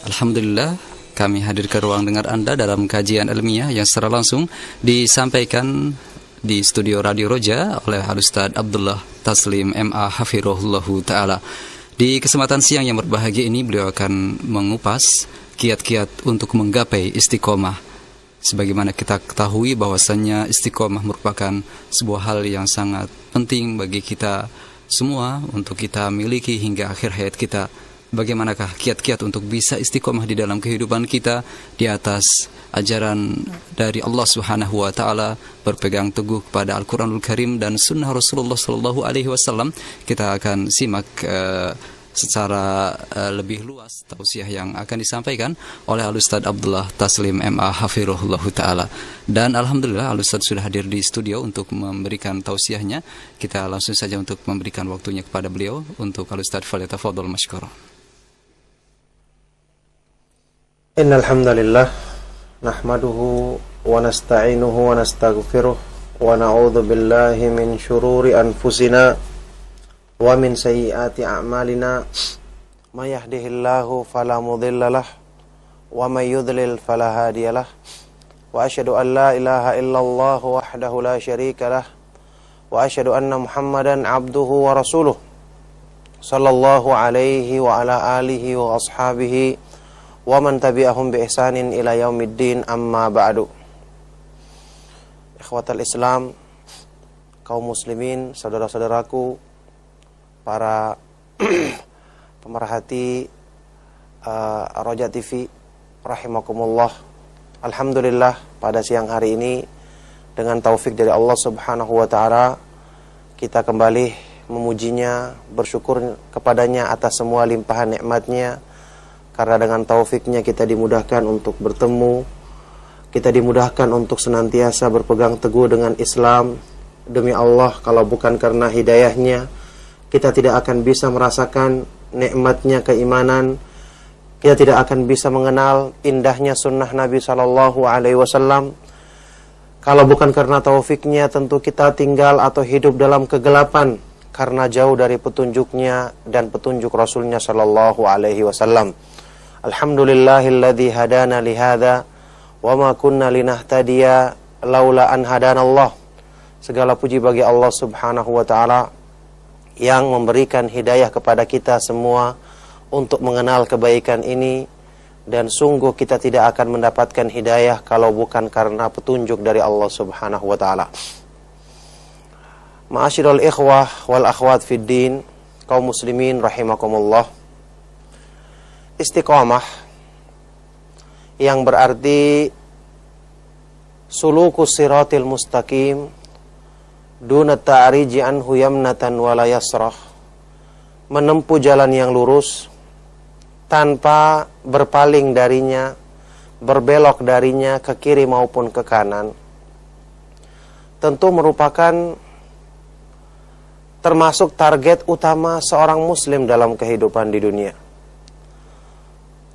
Alhamdulillah, kami hadir ke ruang dengar Anda dalam kajian ilmiah yang secara langsung disampaikan di studio Radio Roja oleh Al-Ustaz Abdullah Taslim MA Hafirullahu Ta'ala. Di kesempatan siang yang berbahagia ini, beliau akan mengupas kiat-kiat untuk menggapai istiqomah. Sebagaimana kita ketahui bahwasannya istiqomah merupakan sebuah hal yang sangat penting bagi kita semua untuk kita miliki hingga akhir hayat kita. Bagaimanakah kiat-kiat untuk bisa istiqomah di dalam kehidupan kita di atas ajaran dari Allah Subhanahu wa taala, berpegang teguh kepada Al-Qur'anul Karim dan sunnah Rasulullah sallallahu alaihi wasallam. Kita akan simak secara lebih luas tausiah yang akan disampaikan oleh Al-Ustaz Abdullah Taslim MA Hafirullahu Ta'ala. Dan Alhamdulillah Al-Ustaz sudah hadir di studio untuk memberikan tausiahnya. Kita langsung saja untuk memberikan waktunya kepada beliau. Untuk Al-Ustaz, falyatafadhal mashkura. Innal hamdalillah nahmaduhu wa nasta'inuhu wa nastaghfiruh wa na'udzu billahi min shururi anfusina wa min sayyiati a'malina may yahdihillahu fala mudhillalah wa may yudlil fala hadiyalah wa asyhadu an la ilaha illallah wahdahu la syarikalah wa asyhadu anna Muhammadan abduhu wa rasuluh sallallahu alaihi wa ala alihi wa ashabihi wa man tabi'ahum bi ihsanin ila yaumiddin, amma ba'du. Ikhwatal Islam, kaum muslimin, saudara-saudaraku, para pemerhati Roja TV rahimakumullah. Alhamdulillah, pada siang hari ini dengan taufik dari Allah Subhanahu wa taala kita kembali memujinya, bersyukur kepadanya atas semua limpahan nikmatnya. Karena dengan taufiknya kita dimudahkan untuk bertemu, kita dimudahkan untuk senantiasa berpegang teguh dengan Islam. Demi Allah, kalau bukan karena hidayahnya, kita tidak akan bisa merasakan nikmatnya keimanan. Kita tidak akan bisa mengenal indahnya sunnah Nabi SAW. Kalau bukan karena taufiknya, tentu kita tinggal atau hidup dalam kegelapan karena jauh dari petunjuknya dan petunjuk Rasulnya SAW. Alhamdulillahilladzi hadana lihada wa ma kunna linahtadiya laula an hadanallah. Segala puji bagi Allah Subhanahu wa taala yang memberikan hidayah kepada kita semua untuk mengenal kebaikan ini, dan sungguh kita tidak akan mendapatkan hidayah kalau bukan karena petunjuk dari Allah Subhanahu wa taala. Ma'asyiral ikhwah wal akhwat fid din, kaum muslimin rahimakumullah. Istiqomah yang berarti sulukus siratil mustaqim duna ta'riji anhu yamnatan wala yasrah, menempuh jalan yang lurus tanpa berpaling darinya, berbelok darinya ke kiri maupun ke kanan, tentu merupakan termasuk target utama seorang muslim dalam kehidupan di dunia.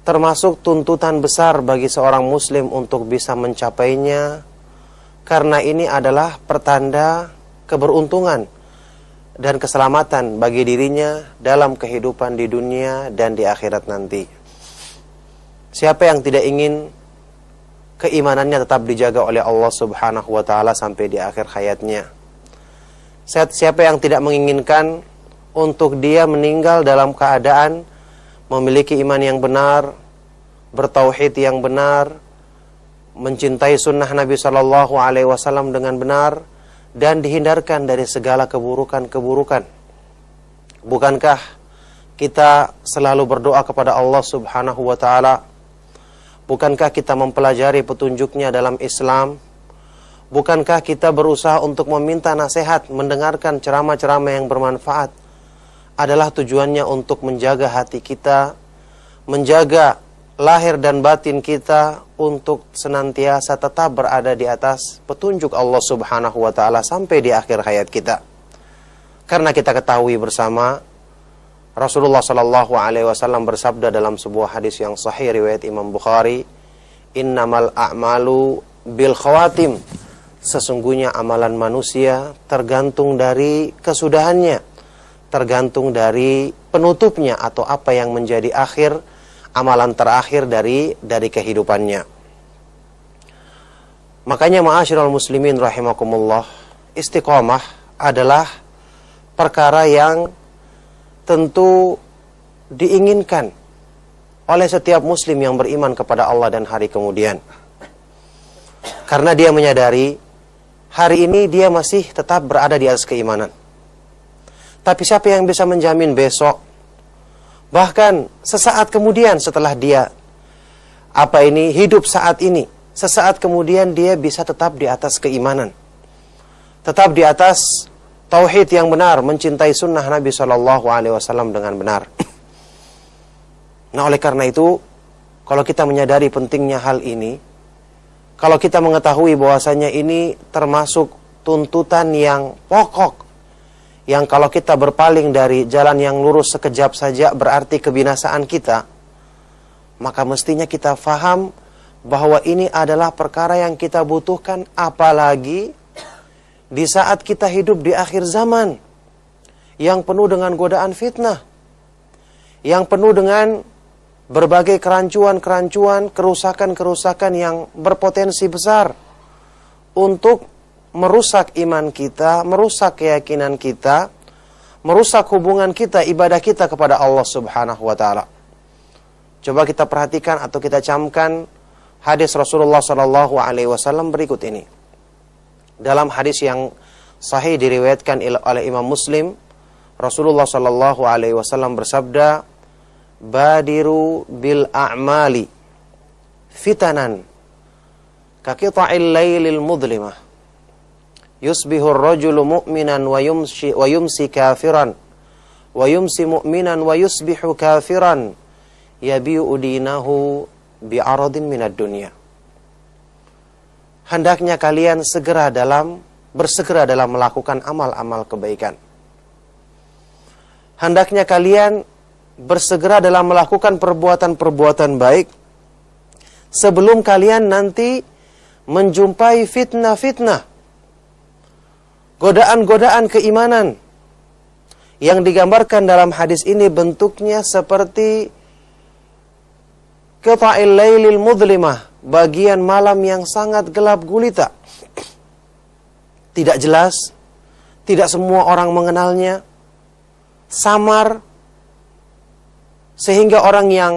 Termasuk tuntutan besar bagi seorang muslim untuk bisa mencapainya, karena ini adalah pertanda keberuntungan dan keselamatan bagi dirinya dalam kehidupan di dunia dan di akhirat nanti. Siapa yang tidak ingin keimanannya tetap dijaga oleh Allah Subhanahu wa taala sampai di akhir hayatnya? Siapa yang tidak menginginkan untuk dia meninggal dalam keadaan memiliki iman yang benar, bertauhid yang benar, mencintai sunnah Nabi Sallallahu Alaihi Wasallam dengan benar, dan dihindarkan dari segala keburukan-keburukan? Bukankah kita selalu berdoa kepada Allah Subhanahu Wa Taala? Bukankah kita mempelajari petunjuknya dalam Islam? Bukankah kita berusaha untuk meminta nasihat, mendengarkan ceramah-ceramah yang bermanfaat? Adalah tujuannya untuk menjaga hati kita, menjaga lahir dan batin kita untuk senantiasa tetap berada di atas petunjuk Allah Subhanahu wa taala sampai di akhir hayat kita. Karena kita ketahui bersama Rasulullah sallallahu alaihi wasallam bersabda dalam sebuah hadis yang sahih riwayat Imam Bukhari, "Innamal a'malu bil khawatim." Sesungguhnya amalan manusia tergantung dari kesudahannya, tergantung dari penutupnya atau apa yang menjadi akhir amalan terakhir dari kehidupannya. Makanya ma'asyiral muslimin rahimakumullah, istiqomah adalah perkara yang tentu diinginkan oleh setiap muslim yang beriman kepada Allah dan hari kemudian. Karena dia menyadari hari ini dia masih tetap berada di atas keimanan. Tapi siapa yang bisa menjamin besok, bahkan sesaat kemudian setelah dia hidup saat ini, sesaat kemudian dia bisa tetap di atas keimanan, tetap di atas tauhid yang benar, mencintai sunnah Nabi SAW dengan benar. Nah, oleh karena itu, kalau kita menyadari pentingnya hal ini, kalau kita mengetahui bahwasanya ini termasuk tuntutan yang pokok, yang kalau kita berpaling dari jalan yang lurus sekejap saja berarti kebinasaan kita, maka mestinya kita faham bahwa ini adalah perkara yang kita butuhkan, apalagi di saat kita hidup di akhir zaman yang penuh dengan godaan fitnah, yang penuh dengan berbagai kerancuan-kerancuan, kerusakan-kerusakan yang berpotensi besar untuk merusak iman kita, merusak keyakinan kita, merusak hubungan kita, ibadah kita kepada Allah Subhanahu wa taala. Coba kita perhatikan atau kita camkan hadis Rasulullah sallallahu alaihi wasallam berikut ini. Dalam hadis yang sahih diriwayatkan oleh Imam Muslim, Rasulullah sallallahu alaihi wasallam bersabda, "Badiru bil a'mali fitanan kaqita'il lailil mudlimah yusbihu ar-rajulu mu'minan wa yumsi kafiran wa yumsi mu'minan wa yusbihu kafiran yabi'u dinahu bi'aradin minad dunya." Hendaknya kalian bersegera dalam melakukan amal-amal kebaikan. Hendaknya kalian bersegera dalam melakukan perbuatan-perbuatan baik sebelum kalian nanti menjumpai fitnah-fitnah, godaan-godaan keimanan yang digambarkan dalam hadis ini bentuknya seperti qita'il lailil mudlimah, bagian malam yang sangat gelap gulita. Tidak jelas, tidak semua orang mengenalnya, samar, sehingga orang yang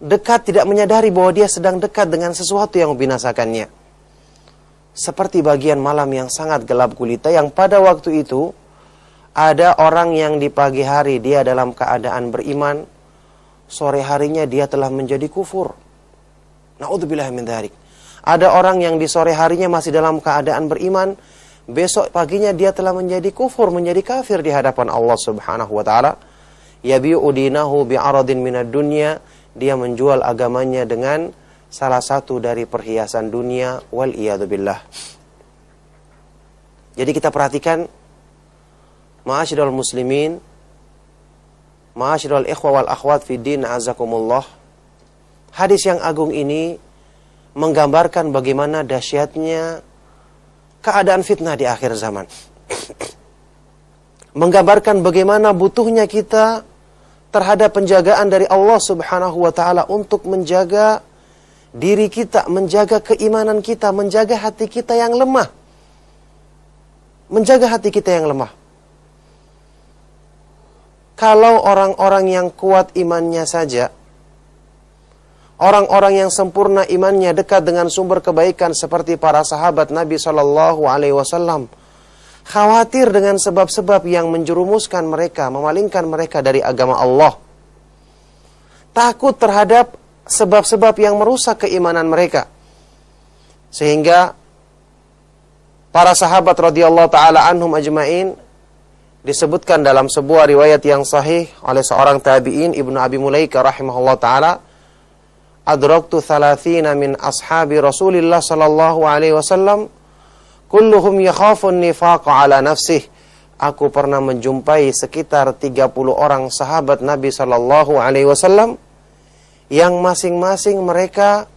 dekat tidak menyadari bahwa dia sedang dekat dengan sesuatu yang membinasakannya. Seperti bagian malam yang sangat gelap gulita, yang pada waktu itu ada orang yang di pagi hari dia dalam keadaan beriman, sore harinya dia telah menjadi kufur. Na'udzubillah min dzalik. Ada orang yang di sore harinya masih dalam keadaan beriman, besok paginya dia telah menjadi kufur, menjadi kafir di hadapan Allah Subhanahu wa taala. Yabi'u dinahu bi'aradin minad dunya, dia menjual agamanya dengan salah satu dari perhiasan dunia, wal iyadu billah. Jadi kita perhatikan, ma'asyiral muslimin, ma'asyiral ikhwa wal akhwat fi din, azakumullah. Hadis yang agung ini menggambarkan bagaimana dahsyatnya keadaan fitnah di akhir zaman. Menggambarkan bagaimana butuhnya kita terhadap penjagaan dari Allah Subhanahu wa taala untuk menjaga diri kita, menjaga keimanan kita, menjaga hati kita yang lemah. Menjaga hati kita yang lemah. Kalau orang-orang yang kuat imannya saja, orang-orang yang sempurna imannya, dekat dengan sumber kebaikan seperti para sahabat Nabi sallallahu alaihi wasallam, khawatir dengan sebab-sebab yang menjerumuskan mereka, memalingkan mereka dari agama Allah. Takut terhadap sebab-sebab yang merusak keimanan mereka. Sehingga para sahabat radhiyallahu taala anhum ajmain disebutkan dalam sebuah riwayat yang sahih oleh seorang tabi'in, Ibnu Abi Mulaika rahimahullah taala, adraktu 30 min ashabi Rasulillah sallallahu alaihi wasallam kulluhum yakhafun nifaqa ala nafsih. Aku pernah menjumpai sekitar 30 orang sahabat Nabi sallallahu alaihi wasallam yang masing-masing mereka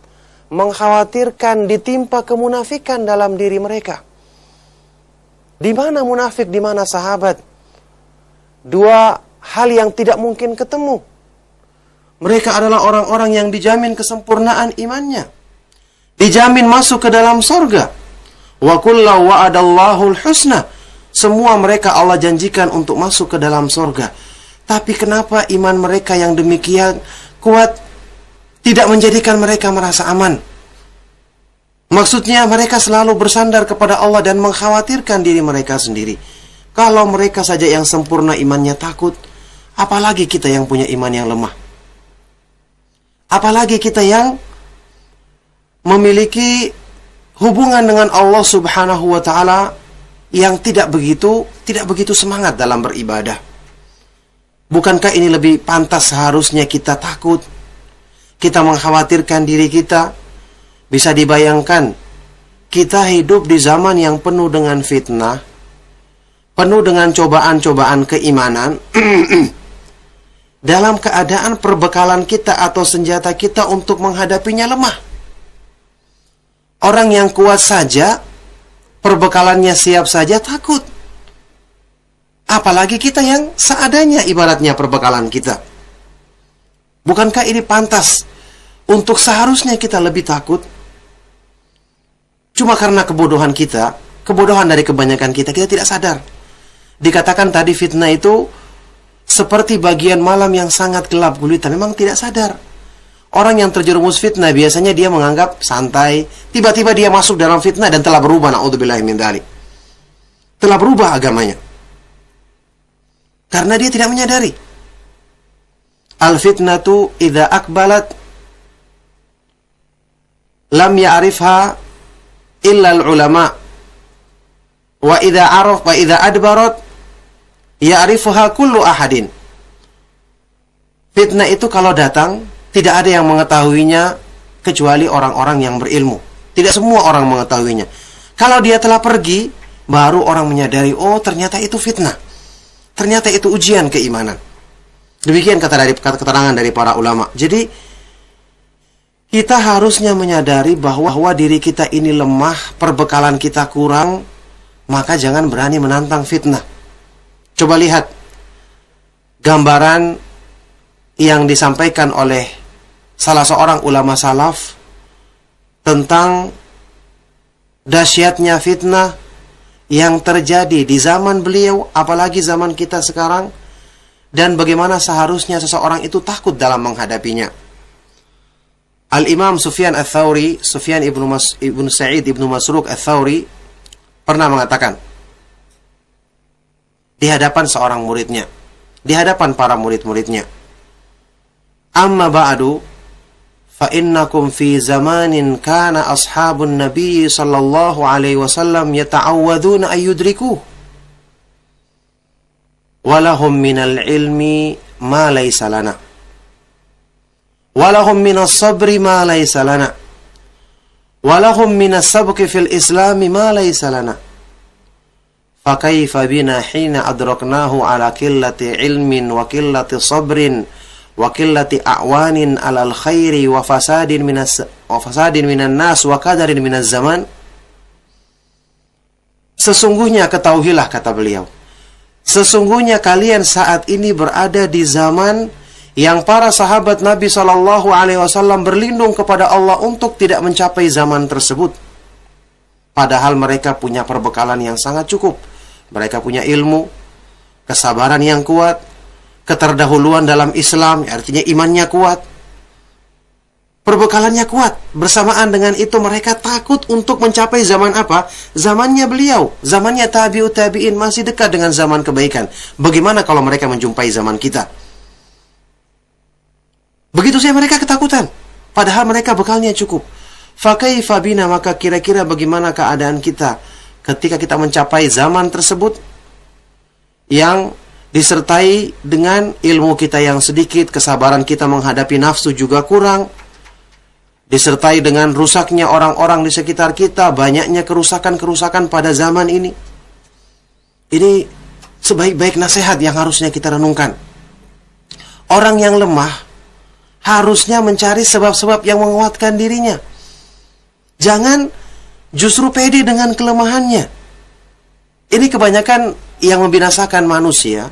mengkhawatirkan ditimpa kemunafikan dalam diri mereka. Di mana munafik, di mana sahabat? Dua hal yang tidak mungkin ketemu. Mereka adalah orang-orang yang dijamin kesempurnaan imannya, dijamin masuk ke dalam surga. Wa kullu wa'adallahu al-husna. Semua mereka Allah janjikan untuk masuk ke dalam surga. Tapi kenapa iman mereka yang demikian kuat tidak menjadikan mereka merasa aman? Maksudnya mereka selalu bersandar kepada Allah dan mengkhawatirkan diri mereka sendiri. Kalau mereka saja yang sempurna imannya takut, apalagi kita yang punya iman yang lemah. Apalagi kita yang memiliki hubungan dengan Allah Subhanahu wa taala yang tidak begitu semangat dalam beribadah. Bukankah ini lebih pantas seharusnya kita takut? Kita mengkhawatirkan diri kita. Bisa dibayangkan, kita hidup di zaman yang penuh dengan fitnah, penuh dengan cobaan-cobaan keimanan, dalam keadaan perbekalan kita atau senjata kita untuk menghadapinya lemah. Orang yang kuat saja, perbekalannya siap saja takut. Apalagi kita yang seadanya ibaratnya perbekalan kita. Bukankah ini pantas untuk seharusnya kita lebih takut? Cuma karena kebodohan kita, kebodohan dari kebanyakan kita tidak sadar. Dikatakan tadi fitnah itu seperti bagian malam yang sangat gelap gulita. Memang tidak sadar. Orang yang terjerumus fitnah biasanya dia menganggap santai. Tiba-tiba dia masuk dalam fitnah dan telah berubah. Na'udzubillahi min dzalik. Telah berubah agamanya. Karena dia tidak menyadari. Al-fitnatu idza akbalat lam ya'rifha illa al-ulama wa idza adbarat ya'rifuha kullu ahadin. Fitnah itu kalau datang tidak ada yang mengetahuinya kecuali orang-orang yang berilmu. Tidak semua orang mengetahuinya. Kalau dia telah pergi, baru orang menyadari, oh ternyata itu fitnah. Ternyata itu ujian keimanan. Demikian keterangan dari para ulama. Jadi kita harusnya menyadari bahwa diri kita ini lemah, perbekalan kita kurang, maka jangan berani menantang fitnah. Coba lihat gambaran yang disampaikan oleh salah seorang ulama salaf tentang dahsyatnya fitnah yang terjadi di zaman beliau, apalagi zaman kita sekarang, dan bagaimana seharusnya seseorang itu takut dalam menghadapinya. Al-Imam Sufyan Ats-Tsauri, Sufyan ibnu Sa'id ibnu Masruq Ats-Tsauri pernah mengatakan di hadapan seorang muridnya, di hadapan para murid-muridnya, amma ba'du fa innakum fi zamanin kana ashabun nabiy sallallahu alaihi wasallam yata'awwaduna ay yudrikuh wa lahum minal ilmi ma laysa lana walahum minas sabri ma laysa lana walahum minas sabqi fil islami ma laysa lana fakaifa bina hina adraknahu ala qillati ilmin wa qillati sabrin wa qillati a'wanin alal khairi wa fasadin minan nas wa qadarin minaz zaman. Sesungguhnya ketahuilah, kata beliau, sesungguhnya kalian saat ini berada di zaman yang para sahabat Nabi SAW berlindung kepada Allah untuk tidak mencapai zaman tersebut. Padahal mereka punya perbekalan yang sangat cukup. Mereka punya ilmu, kesabaran yang kuat, keterdahuluan dalam Islam, artinya imannya kuat, perbekalannya kuat. Bersamaan dengan itu mereka takut untuk mencapai zaman apa? Zamannya beliau, zamannya tabi'ut tabi'in, masih dekat dengan zaman kebaikan. Bagaimana kalau mereka menjumpai zaman kita? Begitu saja mereka ketakutan, padahal mereka bekalnya cukup. Fakaifa bina, maka kira-kira bagaimana keadaan kita ketika kita mencapai zaman tersebut yang disertai dengan ilmu kita yang sedikit, kesabaran kita menghadapi nafsu juga kurang, disertai dengan rusaknya orang-orang di sekitar kita, banyaknya kerusakan-kerusakan pada zaman ini. Ini sebaik-baik nasihat yang harusnya kita renungkan. Orang yang lemah harusnya mencari sebab-sebab yang menguatkan dirinya. Jangan justru pede dengan kelemahannya. Ini kebanyakan yang membinasakan manusia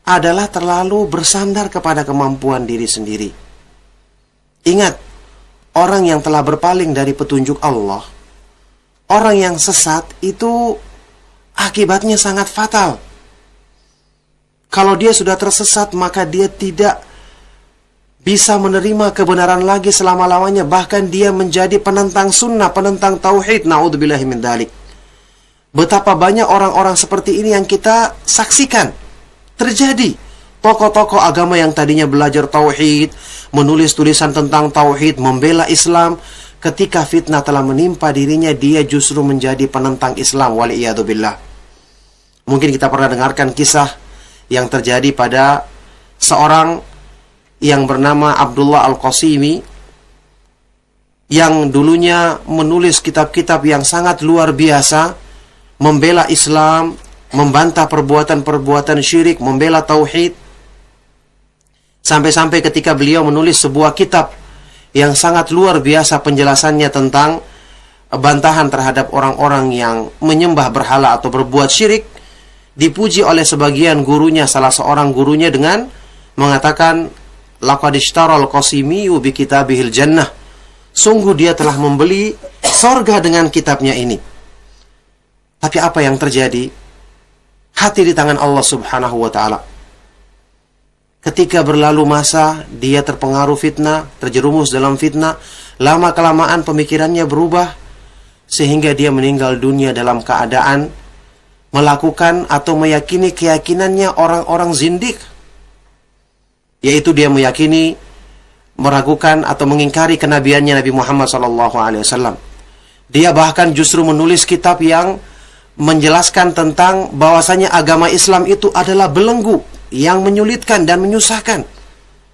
adalah terlalu bersandar kepada kemampuan diri sendiri. Ingat, orang yang telah berpaling dari petunjuk Allah, orang yang sesat itu akibatnya sangat fatal. Kalau dia sudah tersesat, maka dia tidak bisa menerima kebenaran lagi selama-lamanya. Bahkan dia menjadi penentang sunnah, penentang tauhid. Na'udzubillahi min dzalik. Betapa banyak orang-orang seperti ini yang kita saksikan terjadi. Tokoh-tokoh agama yang tadinya belajar tauhid, menulis tulisan tentang tauhid, membela Islam, ketika fitnah telah menimpa dirinya, dia justru menjadi penentang Islam. Waliyadzubillah. Mungkin kita pernah dengarkan kisah yang terjadi pada seorang yang bernama Abdullah Al-Qasimi, yang dulunya menulis kitab-kitab yang sangat luar biasa, membela Islam, membantah perbuatan-perbuatan syirik, membela tauhid. Sampai-sampai ketika beliau menulis sebuah kitab yang sangat luar biasa penjelasannya tentang bantahan terhadap orang-orang yang menyembah berhala atau berbuat syirik, dipuji oleh sebagian gurunya, salah seorang gurunya dengan mengatakan, laqad ishtaral Qasimiyu bi kitabihil jannah. Sungguh dia telah membeli sorga dengan kitabnya ini. Tapi apa yang terjadi? Hati di tangan Allah Subhanahu wa ta'ala. Ketika berlalu masa, dia terpengaruh fitnah, terjerumus dalam fitnah. Lama-kelamaan pemikirannya berubah, sehingga dia meninggal dunia dalam keadaan melakukan atau meyakini keyakinannya orang-orang zindik. Yaitu dia meyakini, meragukan atau mengingkari kenabiannya Nabi Muhammad SAW. Dia bahkan justru menulis kitab yang menjelaskan tentang bahwasanya agama Islam itu adalah belenggu yang menyulitkan dan menyusahkan.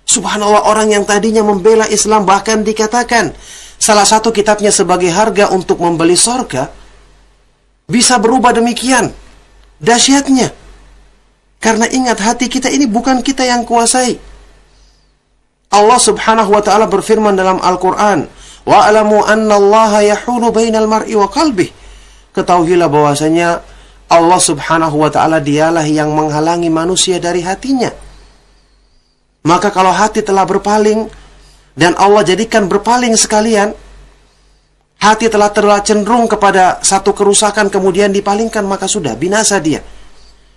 Subhanallah, orang yang tadinya membela Islam, bahkan dikatakan salah satu kitabnya sebagai harga untuk membeli sorga, bisa berubah demikian dahsyatnya. Karena ingat, hati kita ini bukan kita yang kuasai. Allah Subhanahu wa ta'ala berfirman dalam Al-Quran, wa'alamu anna allaha yahulu bainal mar'i wa qalbih. Ketahuilah bahwasanya Allah Subhanahu wa ta'ala dialah yang menghalangi manusia dari hatinya. Maka kalau hati telah berpaling, dan Allah jadikan berpaling sekalian, hati telah cenderung kepada satu kerusakan, kemudian dipalingkan, maka sudah binasa dia.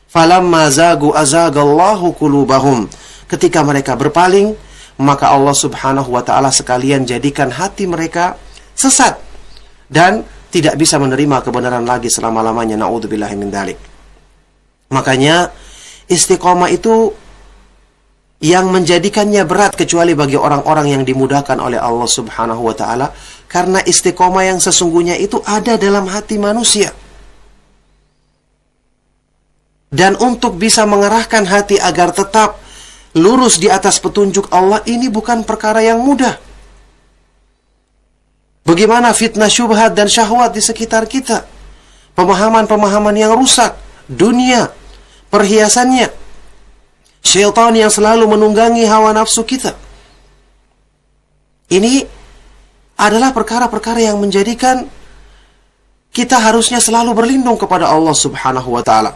Falamma zagu azagallahu qulubahum. Ketika mereka berpaling, maka Allah Subhanahu wa ta'ala sekalian jadikan hati mereka sesat dan tidak bisa menerima kebenaran lagi selama-lamanya. Na'udzubillahi min dzalik. Makanya istiqomah itu yang menjadikannya berat kecuali bagi orang-orang yang dimudahkan oleh Allah Subhanahu wa ta'ala. Karena istiqomah yang sesungguhnya itu ada dalam hati manusia. Dan untuk bisa mengarahkan hati agar tetap lurus di atas petunjuk Allah, ini bukan perkara yang mudah. Bagaimana fitnah syubhat dan syahwat di sekitar kita, pemahaman-pemahaman yang rusak, dunia, perhiasannya, syaitan yang selalu menunggangi hawa nafsu kita. Ini adalah perkara-perkara yang menjadikan kita harusnya selalu berlindung kepada Allah Subhanahu wa ta'ala.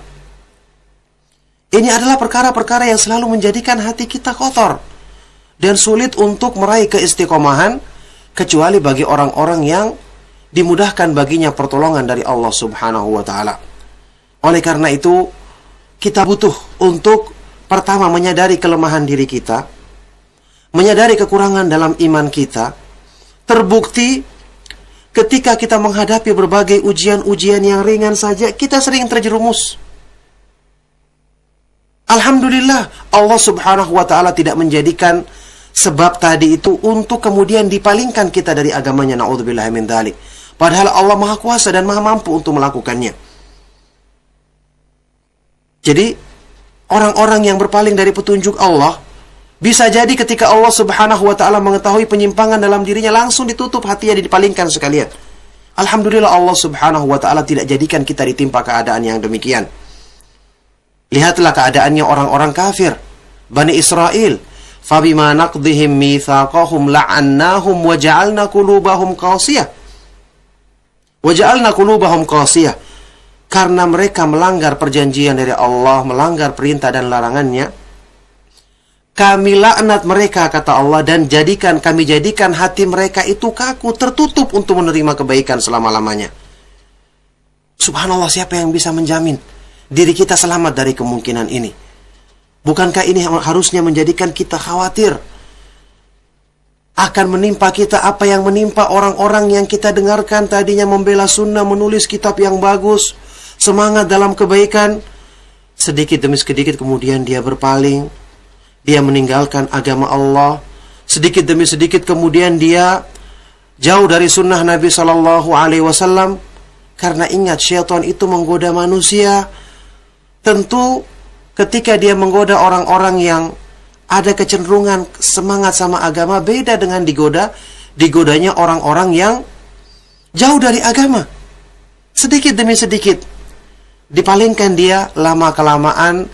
Ini adalah perkara-perkara yang selalu menjadikan hati kita kotor dan sulit untuk meraih keistiqomahan, kecuali bagi orang-orang yang dimudahkan baginya pertolongan dari Allah Subhanahu wa ta'ala. Oleh karena itu, kita butuh untuk pertama menyadari kelemahan diri kita, menyadari kekurangan dalam iman kita. Terbukti ketika kita menghadapi berbagai ujian-ujian yang ringan saja, kita sering terjerumus. Alhamdulillah, Allah Subhanahu wa ta'ala tidak menjadikan sebab tadi itu untuk kemudian dipalingkan kita dari agamanya. Na'udzubillahi min dzalik. Padahal Allah Maha Kuasa dan Maha Mampu untuk melakukannya. Jadi, orang-orang yang berpaling dari petunjuk Allah, bisa jadi ketika Allah Subhanahu wa ta'ala mengetahui penyimpangan dalam dirinya, langsung ditutup hatinya, dipalingkan sekalian. Alhamdulillah, Allah Subhanahu wa ta'ala tidak jadikan kita ditimpa keadaan yang demikian. Lihatlah keadaannya orang-orang kafir, Bani Israel. Fabima naqdihim mitsaqahum la'annahum wa ja'alna qulubahum qasiyah. Wa ja'alna qulubahum qasiyah. Karena mereka melanggar perjanjian dari Allah, melanggar perintah dan larangannya, kami laknat mereka, kata Allah, dan kami jadikan hati mereka itu kaku, tertutup untuk menerima kebaikan selama-lamanya. Subhanallah, siapa yang bisa menjamin diri kita selamat dari kemungkinan ini? Bukankah ini harusnya menjadikan kita khawatir akan menimpa kita apa yang menimpa orang-orang yang kita dengarkan tadinya membela sunnah, menulis kitab yang bagus, semangat dalam kebaikan, sedikit demi sedikit kemudian dia berpaling, dia meninggalkan agama Allah, sedikit demi sedikit kemudian dia jauh dari sunnah Nabi Sallallahu Alaihi Wasallam. Karena ingat, syaitan itu menggoda manusia. Tentu ketika dia menggoda orang-orang yang ada kecenderungan semangat sama agama, beda dengan digodanya orang-orang yang jauh dari agama. Sedikit demi sedikit dipalingkan dia, lama-kelamaan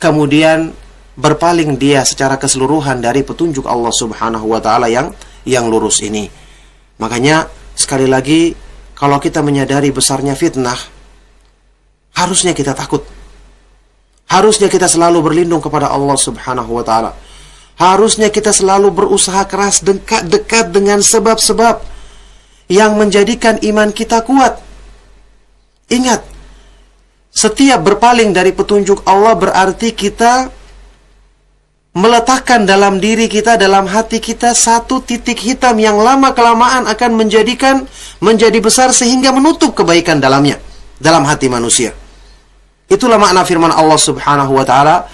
kemudian berpaling dia secara keseluruhan dari petunjuk Allah Subhanahu wa Ta'ala yang lurus ini. Makanya sekali lagi, kalau kita menyadari besarnya fitnah, harusnya kita takut. Harusnya kita selalu berlindung kepada Allah Subhanahu wa Ta'ala. Harusnya kita selalu berusaha keras dekat dengan sebab-sebab yang menjadikan iman kita kuat. Ingat, setiap berpaling dari petunjuk Allah berarti kita meletakkan dalam diri kita, dalam hati kita, satu titik hitam yang lama-kelamaan akan menjadi besar sehingga menutup kebaikan dalamnya, dalam hati manusia. Itulah makna firman Allah Subhanahu wa Ta'ala,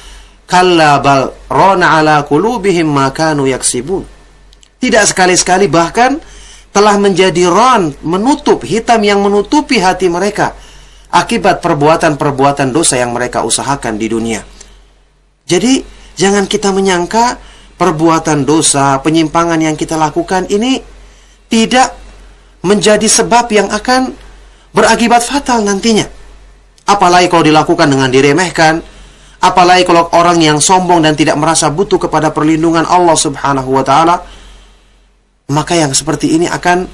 kalla bal rana ala qulubihim ma kanu yaksibun. Tidak sekali-sekali, bahkan telah menjadi ron, menutup, hitam yang menutupi hati mereka akibat perbuatan-perbuatan dosa yang mereka usahakan di dunia. Jadi jangan kita menyangka perbuatan dosa, penyimpangan yang kita lakukan ini tidak menjadi sebab yang akan berakibat fatal nantinya. Apalagi kalau dilakukan dengan diremehkan, apalagi kalau orang yang sombong dan tidak merasa butuh kepada perlindungan Allah Subhanahu wa Ta'ala, maka yang seperti ini akan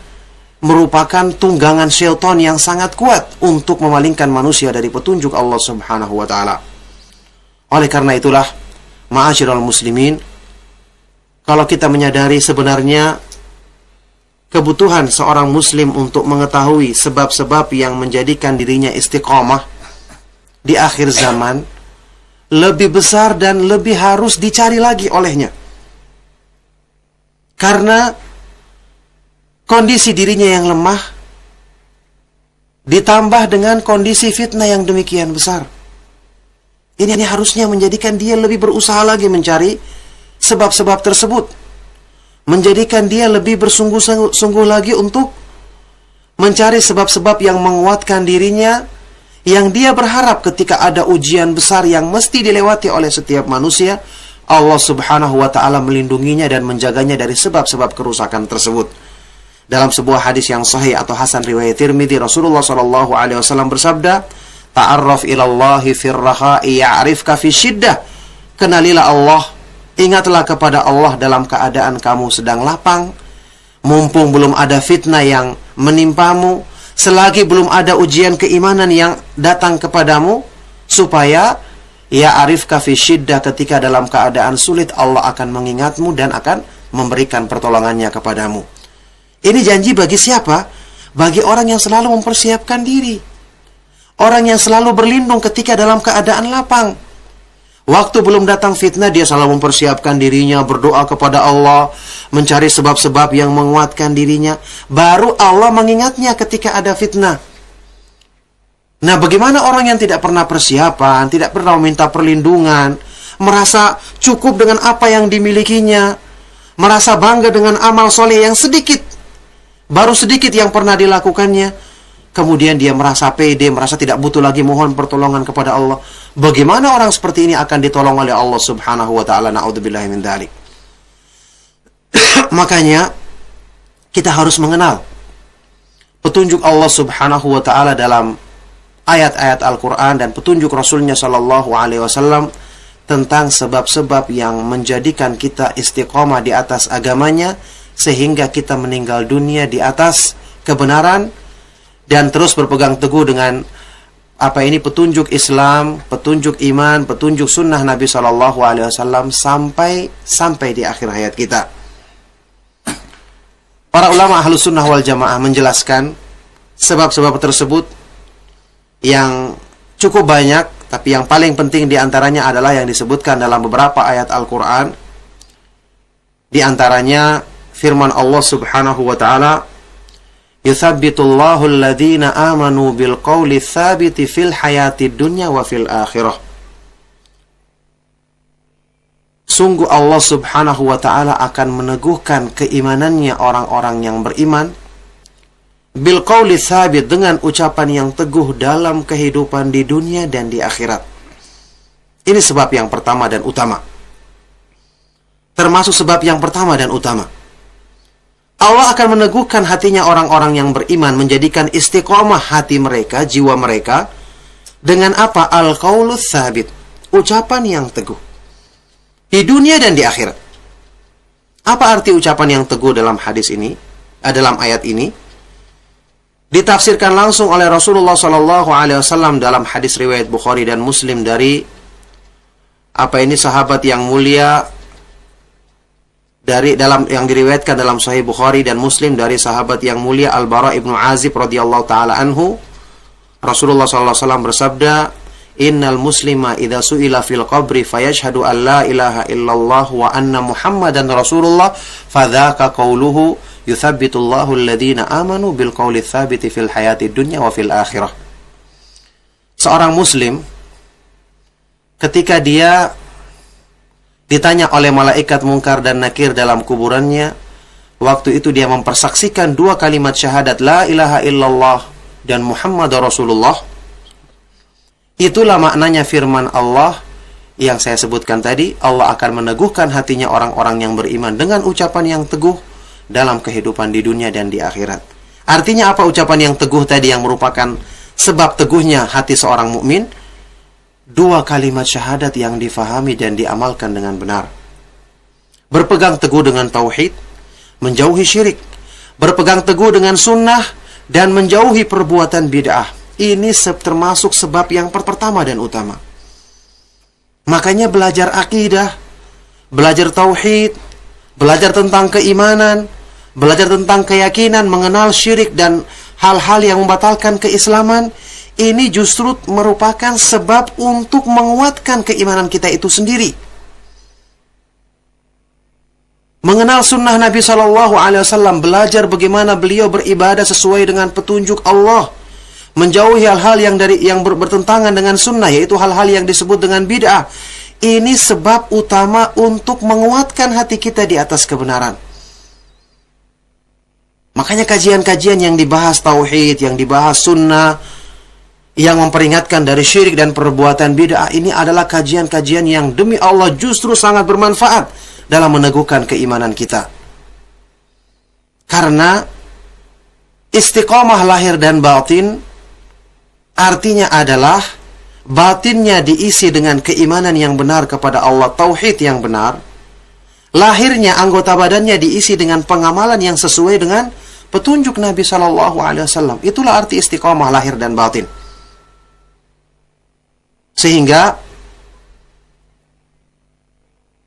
merupakan tunggangan syaitan yang sangat kuat untuk memalingkan manusia dari petunjuk Allah Subhanahu wa Ta'ala. Oleh karena itulah, ma'asyiral muslimin, kalau kita menyadari sebenarnya kebutuhan seorang muslim untuk mengetahui sebab-sebab yang menjadikan dirinya istiqamah di akhir zaman, lebih besar dan lebih harus dicari lagi olehnya. Karena kondisi dirinya yang lemah ditambah dengan kondisi fitnah yang demikian besar. Ini harusnya menjadikan dia lebih berusaha lagi mencari sebab-sebab tersebut. Menjadikan dia lebih bersungguh-sungguh lagi untuk mencari sebab-sebab yang menguatkan dirinya, yang dia berharap ketika ada ujian besar yang mesti dilewati oleh setiap manusia, Allah Subhanahu wa Ta'ala melindunginya dan menjaganya dari sebab-sebab kerusakan tersebut. Dalam sebuah hadis yang sahih atau hasan riwayat Tirmidzi, Rasulullah sallallahu alaihi wasallam bersabda, ta'arraf ilallahi firraha'i ya'rifka fi syiddah. Kenalilah Allah, ingatlah kepada Allah dalam keadaan kamu sedang lapang, mumpung belum ada fitnah yang menimpamu, selagi belum ada ujian keimanan yang datang kepadamu, supaya ya'rifka fi syiddah, ketika dalam keadaan sulit Allah akan mengingatmu dan akan memberikan pertolongannya kepadamu. Ini janji bagi siapa? Bagi orang yang selalu mempersiapkan diri, orang yang selalu berlindung ketika dalam keadaan lapang. Waktu belum datang fitnah, dia selalu mempersiapkan dirinya, berdoa kepada Allah, mencari sebab-sebab yang menguatkan dirinya. Baru Allah mengingatnya ketika ada fitnah. Nah, bagaimana orang yang tidak pernah persiapan, tidak pernah meminta perlindungan, merasa cukup dengan apa yang dimilikinya, merasa bangga dengan amal soleh yang sedikit, baru sedikit yang pernah dilakukannya, kemudian dia merasa pede, merasa tidak butuh lagi mohon pertolongan kepada Allah. Bagaimana orang seperti ini akan ditolong oleh Allah Subhanahu wa Ta'ala? Na'udzubillahi min dzalik. Makanya kita harus mengenal petunjuk Allah Subhanahu wa Ta'ala dalam ayat-ayat Al-Quran dan petunjuk Rasulnya Sallallahu Alaihi Wasallam tentang sebab-sebab yang menjadikan kita istiqomah di atas agamanya, sehingga kita meninggal dunia di atas kebenaran dan terus berpegang teguh dengan petunjuk Islam, petunjuk iman, petunjuk sunnah Nabi SAW sampai di akhir hayat kita. Para ulama Ahlus Sunnah wal Jamaah menjelaskan sebab-sebab tersebut yang cukup banyak, tapi yang paling penting diantaranya adalah yang disebutkan dalam beberapa ayat Al-Quran. Di antaranya firman Allah Subhanahu wa Ta'ala, "Yuthabbitullahu alladhina amanu bil qawli tsabiti fil hayatid dunya wa fil akhirah." Sungguh Allah Subhanahu wa Ta'ala akan meneguhkan keimanannya orang-orang yang beriman bil qawli tsabit, dengan ucapan yang teguh dalam kehidupan di dunia dan di akhirat. Ini sebab yang pertama dan utama. Termasuk sebab yang pertama dan utama. Allah akan meneguhkan hatinya orang-orang yang beriman, menjadikan istiqomah hati mereka, jiwa mereka, dengan apa? Al-qawlu tsabit, ucapan yang teguh di dunia dan di akhirat. Apa arti ucapan yang teguh dalam hadis ini? Dalam ayat ini ditafsirkan langsung oleh Rasulullah SAW dalam hadis riwayat Bukhari dan Muslim dari sahabat yang mulia, yang diriwayatkan dalam Sahih Bukhari dan Muslim dari sahabat yang mulia Al-Bara ibnu Azib radhiyallahu taala anhu. Rasulullah SAW bersabda, "Innal muslima idza su'ila fil qabri fayashhadu an la ilaha illallah wa anna Muhammadan Rasulullah fadzaka qawluhu yuthabbitullahu alladhina amanu bil qawli tsabiti fil hayatid dunya wa fil akhirah." Seorang muslim ketika dia ditanya oleh malaikat Munkar dan Nakir dalam kuburannya, waktu itu dia mempersaksikan dua kalimat syahadat la ilaha illallah dan Muhammad Rasulullah. Itulah maknanya firman Allah yang saya sebutkan tadi. Allah akan meneguhkan hatinya orang-orang yang beriman dengan ucapan yang teguh dalam kehidupan di dunia dan di akhirat. Artinya apa ucapan yang teguh tadi yang merupakan sebab teguhnya hati seorang mukmin? Dua kalimat syahadat yang difahami dan diamalkan dengan benar. Berpegang teguh dengan tauhid, menjauhi syirik. Berpegang teguh dengan sunnah dan menjauhi perbuatan bid'ah. Ini termasuk sebab yang pertama dan utama. Makanya belajar akidah, belajar tauhid, belajar tentang keimanan, belajar tentang keyakinan, mengenal syirik dan hal-hal yang membatalkan keislaman, ini justru merupakan sebab untuk menguatkan keimanan kita itu sendiri. Mengenal sunnah Nabi SAW, belajar bagaimana beliau beribadah sesuai dengan petunjuk Allah, menjauhi hal-hal yang bertentangan dengan sunnah, yaitu hal-hal yang disebut dengan bid'ah. Ini sebab utama untuk menguatkan hati kita di atas kebenaran. Makanya kajian-kajian yang dibahas tauhid, yang dibahas sunnah, yang memperingatkan dari syirik dan perbuatan bid'ah, ini adalah kajian-kajian yang demi Allah justru sangat bermanfaat dalam meneguhkan keimanan kita. Karena istiqomah lahir dan batin artinya adalah batinnya diisi dengan keimanan yang benar kepada Allah, tauhid yang benar. Lahirnya anggota badannya diisi dengan pengamalan yang sesuai dengan petunjuk Nabi SAW. Itulah arti istiqomah lahir dan batin. Sehingga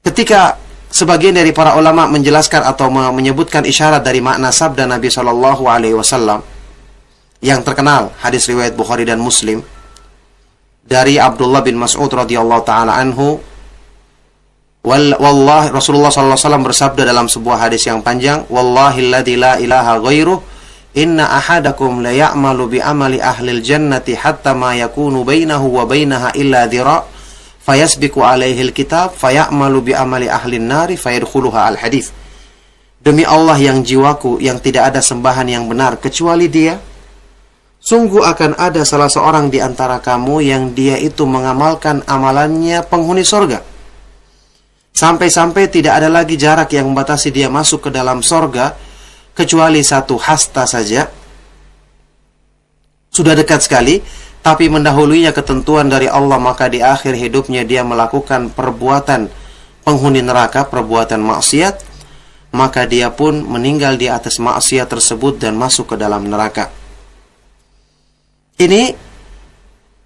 ketika sebagian dari para ulama menjelaskan atau menyebutkan isyarat dari makna sabda Nabi SAW yang terkenal, hadis riwayat Bukhari dan Muslim dari Abdullah bin Mas'ud radhiyallahu taala anhu, wallahi Rasulullah SAW bersabda dalam sebuah hadis yang panjang, "Wallahilladzi la ilaha ghairuh, inna ahadakum la ya'malu bi amali ahlil jannati hatta ma yakunu bainahu wa bainaha illa dhira' fayasbiqu alaihi alkitab fayamalu bi amali ahlin nari fayadkhuluha." Al-hadis. Demi Allah yang jiwaku yang tidak ada sembahan yang benar kecuali Dia, sungguh akan ada salah seorang di antara kamu yang dia itu mengamalkan amalannya penghuni sorga, sampai-sampai tidak ada lagi jarak yang membatasi dia masuk ke dalam sorga kecuali satu hasta saja. Sudah dekat sekali, tapi mendahulunya ketentuan dari Allah, maka di akhir hidupnya dia melakukan perbuatan penghuni neraka, perbuatan maksiat, maka dia pun meninggal di atas maksiat tersebut dan masuk ke dalam neraka. Ini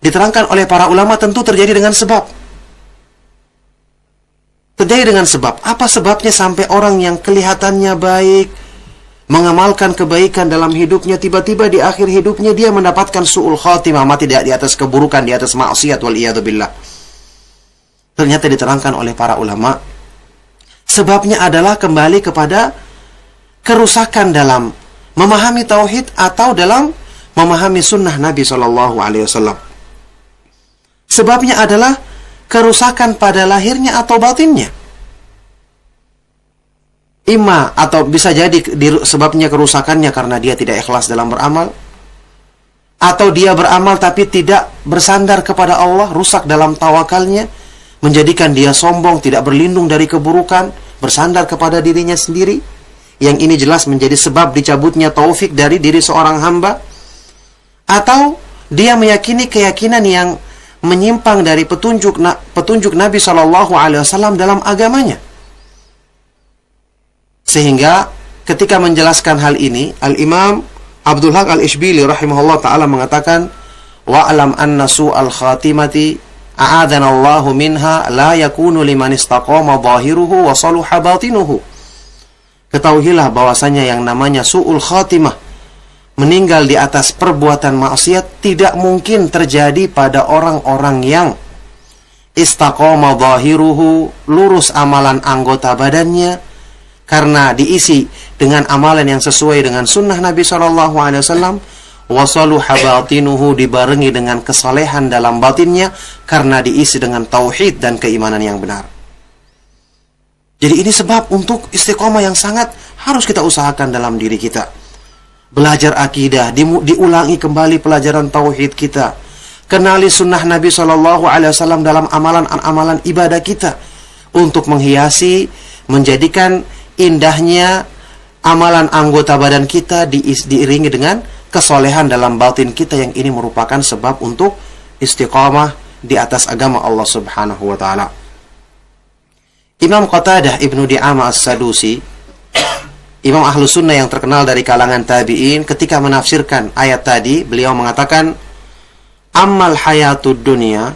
Diterangkan oleh para ulama tentu terjadi dengan sebab. Terjadi dengan sebab. Apa sebabnya sampai orang yang kelihatannya baik, mengamalkan kebaikan dalam hidupnya, tiba-tiba di akhir hidupnya dia mendapatkan su'ul khatimah, mati di atas keburukan, di atas maksiat, waliyadzubillah. Ternyata diterangkan oleh para ulama, sebabnya adalah kembali kepada kerusakan dalam memahami tauhid atau dalam memahami sunnah Nabi SAW. Sebabnya adalah kerusakan pada lahirnya atau batinnya. Ima atau bisa jadi sebabnya kerusakannya karena dia tidak ikhlas dalam beramal, atau dia beramal tapi tidak bersandar kepada Allah, rusak dalam tawakalnya, menjadikan dia sombong, tidak berlindung dari keburukan, bersandar kepada dirinya sendiri. Yang ini jelas menjadi sebab dicabutnya taufik dari diri seorang hamba. Atau dia meyakini keyakinan yang menyimpang dari petunjuk Nabi SAW dalam agamanya. Sehingga ketika menjelaskan hal ini, Al-Imam Abdul Haq Al-Ishbili rahimahullah ta'ala mengatakan, wa'alam anna su'al khatimati a'adana Allahu minha la yakunu liman istaqama zahiruhu wa saluha batinuhu. Ketahuilah bahwasanya yang namanya su'ul khatimah, meninggal di atas perbuatan maksiat, tidak mungkin terjadi pada orang-orang yang istaqama zahiruhu, lurus amalan anggota badannya, karena diisi dengan amalan yang sesuai dengan sunnah Nabi SAW, wasaluha batinuhu, dibarengi dengan kesalehan dalam batinnya, karena diisi dengan tauhid dan keimanan yang benar. Jadi ini sebab untuk istiqomah yang sangat harus kita usahakan dalam diri kita. Belajar akidah, diulangi kembali pelajaran tauhid kita. Kenali sunnah Nabi SAW dalam amalan-amalan ibadah kita, untuk menghiasi, menjadikan indahnya amalan anggota badan kita diiringi dengan kesolehan dalam batin kita, yang ini merupakan sebab untuk istiqamah di atas agama Allah Subhanahu wa ta'ala. Imam Qatadah Ibnu Di'amah As-Sadusi, Imam Ahlus Sunnah yang terkenal dari kalangan tabi'in, ketika menafsirkan ayat tadi, beliau mengatakan, ammal hayatud dunya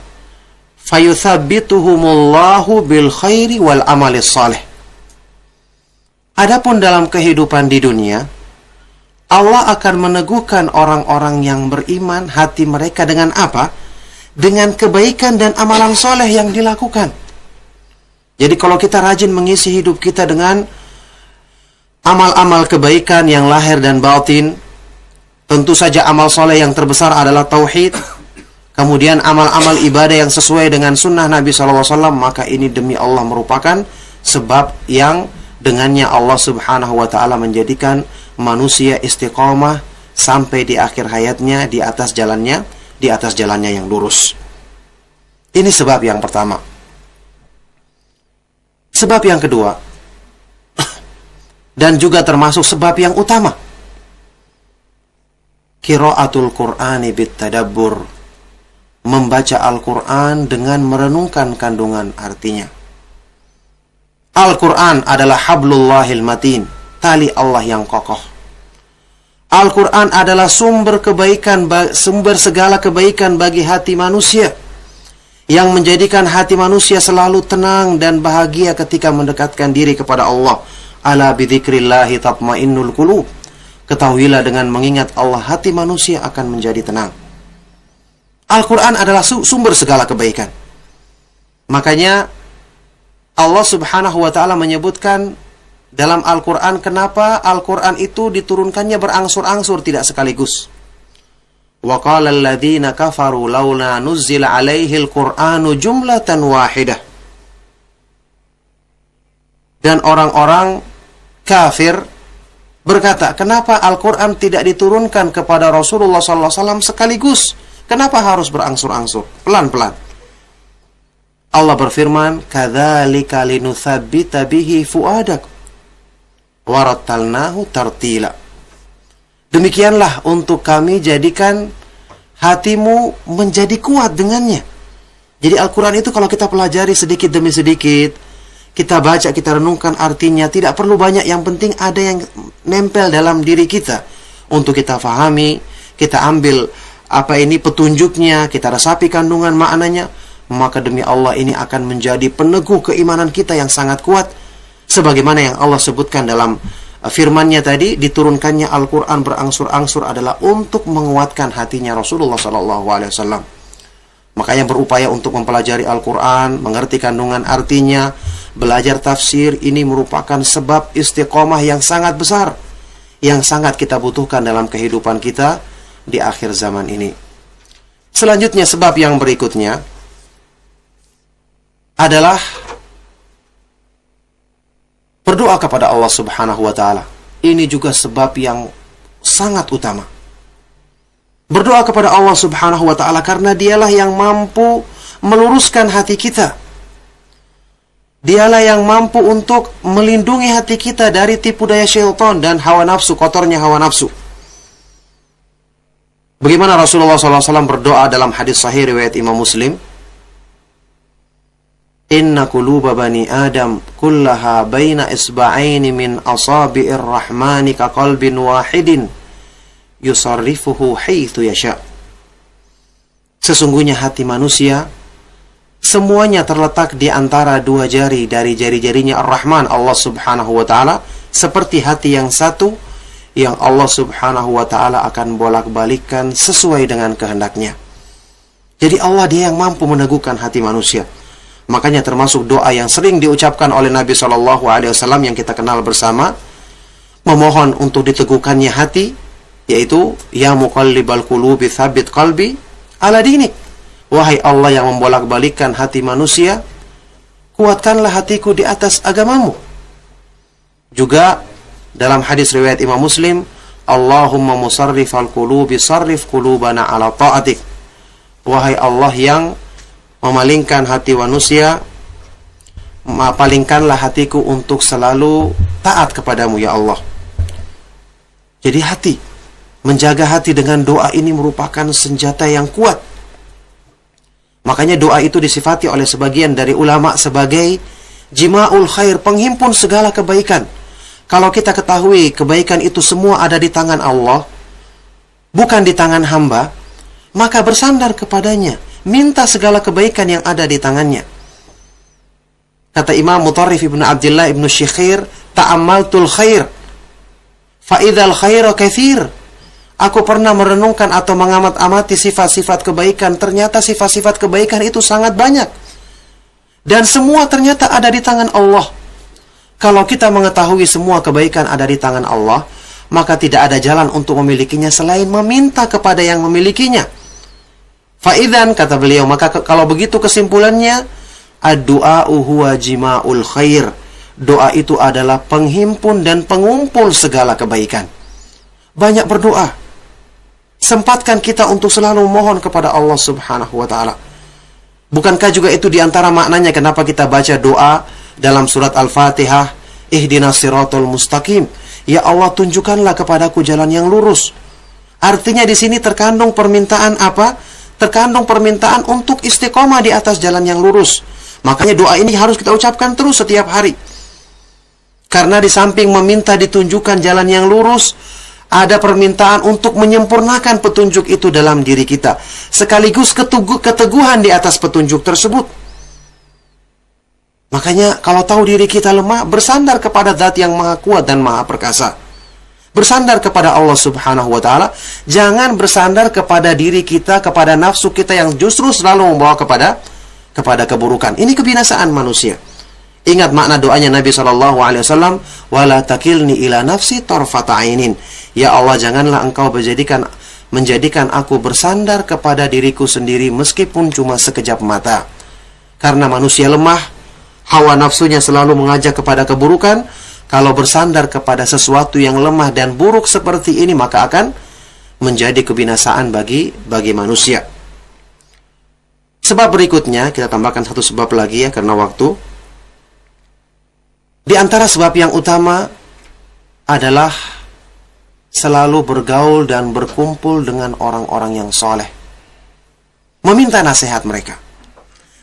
fayuthabbituhumullahu bil khairi wal amalis salih. Adapun dalam kehidupan di dunia, Allah akan meneguhkan orang-orang yang beriman, hati mereka dengan apa? Dengan kebaikan dan amalan soleh yang dilakukan. Jadi kalau kita rajin mengisi hidup kita dengan amal-amal kebaikan yang lahir dan batin, tentu saja amal soleh yang terbesar adalah tauhid, kemudian amal-amal ibadah yang sesuai dengan sunnah Nabi SAW, maka ini demi Allah merupakan sebab yang dengannya Allah Subhanahu wa ta'ala menjadikan manusia istiqomah sampai di akhir hayatnya di atas jalannya yang lurus. Ini sebab yang pertama. Sebab yang kedua, dan juga termasuk sebab yang utama, qiraatul Qur'ani bittadabbur, membaca Al-Quran dengan merenungkan kandungan artinya. Al-Quran adalah hablullahil matin, tali Allah yang kokoh. Al-Quran adalah sumber kebaikan, sumber segala kebaikan bagi hati manusia, yang menjadikan hati manusia selalu tenang dan bahagia ketika mendekatkan diri kepada Allah. Ala bidzikrillahi tatmainnul qulub. Ketahuilah, dengan mengingat Allah, hati manusia akan menjadi tenang. Al-Quran adalah sumber segala kebaikan. Makanya Allah Subhanahu wa ta'ala menyebutkan dalam Al-Quran, kenapa Al-Quran itu diturunkannya berangsur-angsur, tidak sekaligus. Wa qala alladhina kafaru laula nuzzila alaihil Qur'anu jumlatan wahidah. Dan orang-orang kafir berkata, kenapa Al-Quran tidak diturunkan kepada Rasulullah SAW sekaligus? Kenapa harus berangsur-angsur, pelan-pelan? Allah berfirman, kadzalika linutsabbita bihi fuadak warattalnahu tartila. Demikianlah untuk kami jadikan hatimu menjadi kuat dengannya. Jadi Al-Quran itu kalau kita pelajari sedikit demi sedikit, kita baca, kita renungkan artinya, tidak perlu banyak, yang penting ada yang nempel dalam diri kita untuk kita fahami, kita ambil petunjuknya, kita resapi kandungan maknanya, maka demi Allah ini akan menjadi peneguh keimanan kita yang sangat kuat. Sebagaimana yang Allah sebutkan dalam firman-Nya tadi, diturunkannya Al-Quran berangsur-angsur adalah untuk menguatkan hatinya Rasulullah SAW. Makanya berupaya untuk mempelajari Al-Quran, mengerti kandungan artinya, belajar tafsir, ini merupakan sebab istiqomah yang sangat besar, yang sangat kita butuhkan dalam kehidupan kita di akhir zaman ini. Selanjutnya, sebab yang berikutnya adalah berdoa kepada Allah Subhanahu wa Ta'ala. Ini juga sebab yang sangat utama. Berdoa kepada Allah Subhanahu wa Ta'ala karena Dialah yang mampu meluruskan hati kita. Dialah yang mampu untuk melindungi hati kita dari tipu daya syaitan dan hawa nafsu, kotornya hawa nafsu. Bagaimana Rasulullah SAW berdoa dalam hadis sahih riwayat Imam Muslim? Inna quluba bani Adam kullaha baina isba'aini min asabi'ir rahmani ka qalbin wahidin yusarrifuhu haitsu yasha. Sesungguhnya hati manusia semuanya terletak di antara dua jari dari jari-jarinya Ar-Rahman, Allah Subhanahu wa Ta'ala, seperti hati yang satu yang Allah Subhanahu wa Ta'ala akan bolak-balikkan sesuai dengan kehendaknya. Jadi Allah Dia yang mampu meneguhkan hati manusia. Makanya termasuk doa yang sering diucapkan oleh Nabi SAW yang kita kenal bersama, memohon untuk diteguhkannya hati, yaitu ya muqallibal qulubi tsabbit qalbi ala dinik. Wahai Allah yang membolak-balikkan hati manusia, kuatkanlah hatiku di atas agamamu. Juga dalam hadis riwayat Imam Muslim, Allahumma musarrifal qulubi sarrif qulubana ala ta'atik. Wahai Allah yang memalingkan hati manusia, palingkanlah hatiku untuk selalu taat kepadamu ya Allah. Jadi hati, menjaga hati dengan doa ini merupakan senjata yang kuat. Makanya doa itu disifati oleh sebagian dari ulama sebagai jima'ul khair, penghimpun segala kebaikan. Kalau kita ketahui kebaikan itu semua ada di tangan Allah, bukan di tangan hamba, maka bersandar kepadanya, minta segala kebaikan yang ada di tangannya. Kata Imam Mutarrif ibn Abdullah ibn Syikhir, ta'ammaltul khair fa'idhal khaira kathir. Aku pernah merenungkan atau mengamat-amati sifat-sifat kebaikan. Ternyata sifat-sifat kebaikan itu sangat banyak. Dan semua ternyata ada di tangan Allah. Kalau kita mengetahui semua kebaikan ada di tangan Allah, maka tidak ada jalan untuk memilikinya selain meminta kepada yang memilikinya. Fa'idhan, kata beliau, maka kalau begitu kesimpulannya, ad-du'a'u huwa jima'ul khair. Doa itu adalah penghimpun dan pengumpul segala kebaikan. Banyak berdoa. Sempatkan kita untuk selalu mohon kepada Allah Subhanahu wa Ta'ala. Bukankah juga itu diantara maknanya kenapa kita baca doa dalam surat Al-Fatihah, ihdinas siratal mustaqim, ya Allah tunjukkanlah kepadaku jalan yang lurus. Artinya di sini terkandung permintaan apa? Terkandung permintaan untuk istiqomah di atas jalan yang lurus. Makanya doa ini harus kita ucapkan terus setiap hari. Karena di samping meminta ditunjukkan jalan yang lurus, ada permintaan untuk menyempurnakan petunjuk itu dalam diri kita, sekaligus keteguhan di atas petunjuk tersebut. Makanya kalau tahu diri kita lemah, bersandar kepada Zat yang maha kuat dan maha perkasa. Bersandar kepada Allah Subhanahu wa Ta'ala. Jangan bersandar kepada diri kita, kepada nafsu kita yang justru selalu membawa kepada keburukan. Ini kebinasaan manusia. Ingat makna doanya Nabi SAW, wala takilni ila nafsi tarfata ainin. Ya Allah, janganlah engkau menjadikan aku bersandar kepada diriku sendiri meskipun cuma sekejap mata. Karena manusia lemah, hawa nafsunya selalu mengajak kepada keburukan. Kalau bersandar kepada sesuatu yang lemah dan buruk seperti ini, maka akan menjadi kebinasaan bagi manusia. Sebab berikutnya, kita tambahkan satu sebab lagi ya, karena waktu. Di antara sebab yang utama adalah selalu bergaul dan berkumpul dengan orang-orang yang soleh. Meminta nasihat mereka.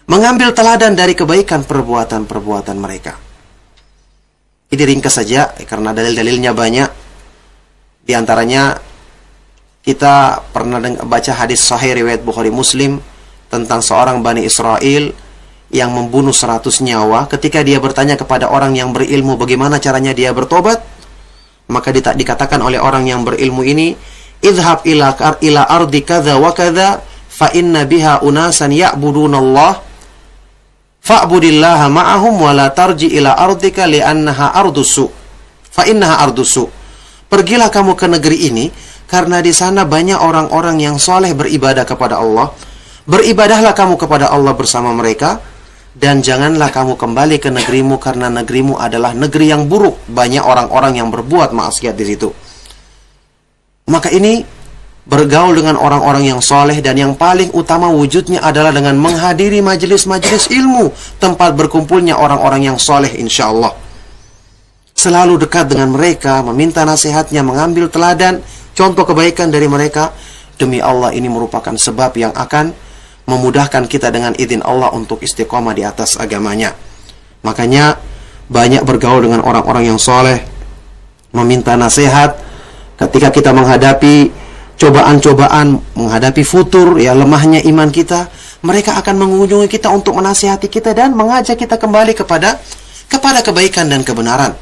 Mengambil teladan dari kebaikan perbuatan-perbuatan mereka. Ini ringkas saja, karena dalil-dalilnya banyak. Di antaranya kita pernah baca hadis sahih riwayat Bukhari Muslim tentang seorang Bani Israel yang membunuh 100 nyawa. Ketika dia bertanya kepada orang yang berilmu bagaimana caranya dia bertobat, maka dikatakan oleh orang yang berilmu ini, idhab ila ardi kadza wa kadza fa inna biha unasan ya'budunallah fa'budillaha ma'ahum wa la tarji ila ardika li'annaha ardusu fa innaha ardusu. Pergilah kamu ke negeri ini karena di sana banyak orang-orang yang soleh beribadah kepada Allah. Beribadahlah kamu kepada Allah bersama mereka, dan janganlah kamu kembali ke negerimu karena negerimu adalah negeri yang buruk, banyak orang-orang yang berbuat maksiat di situ. Maka ini bergaul dengan orang-orang yang soleh, dan yang paling utama wujudnya adalah dengan menghadiri majelis-majelis ilmu, tempat berkumpulnya orang-orang yang soleh insyaallah. Selalu dekat dengan mereka, meminta nasihatnya, mengambil teladan, contoh kebaikan dari mereka. Demi Allah, ini merupakan sebab yang akan memudahkan kita dengan izin Allah untuk istiqomah di atas agamanya. Makanya banyak bergaul dengan orang-orang yang soleh, meminta nasihat ketika kita menghadapi cobaan-cobaan, menghadapi futur, ya lemahnya iman kita. Mereka akan mengunjungi kita untuk menasihati kita dan mengajak kita kembali kepada kebaikan dan kebenaran.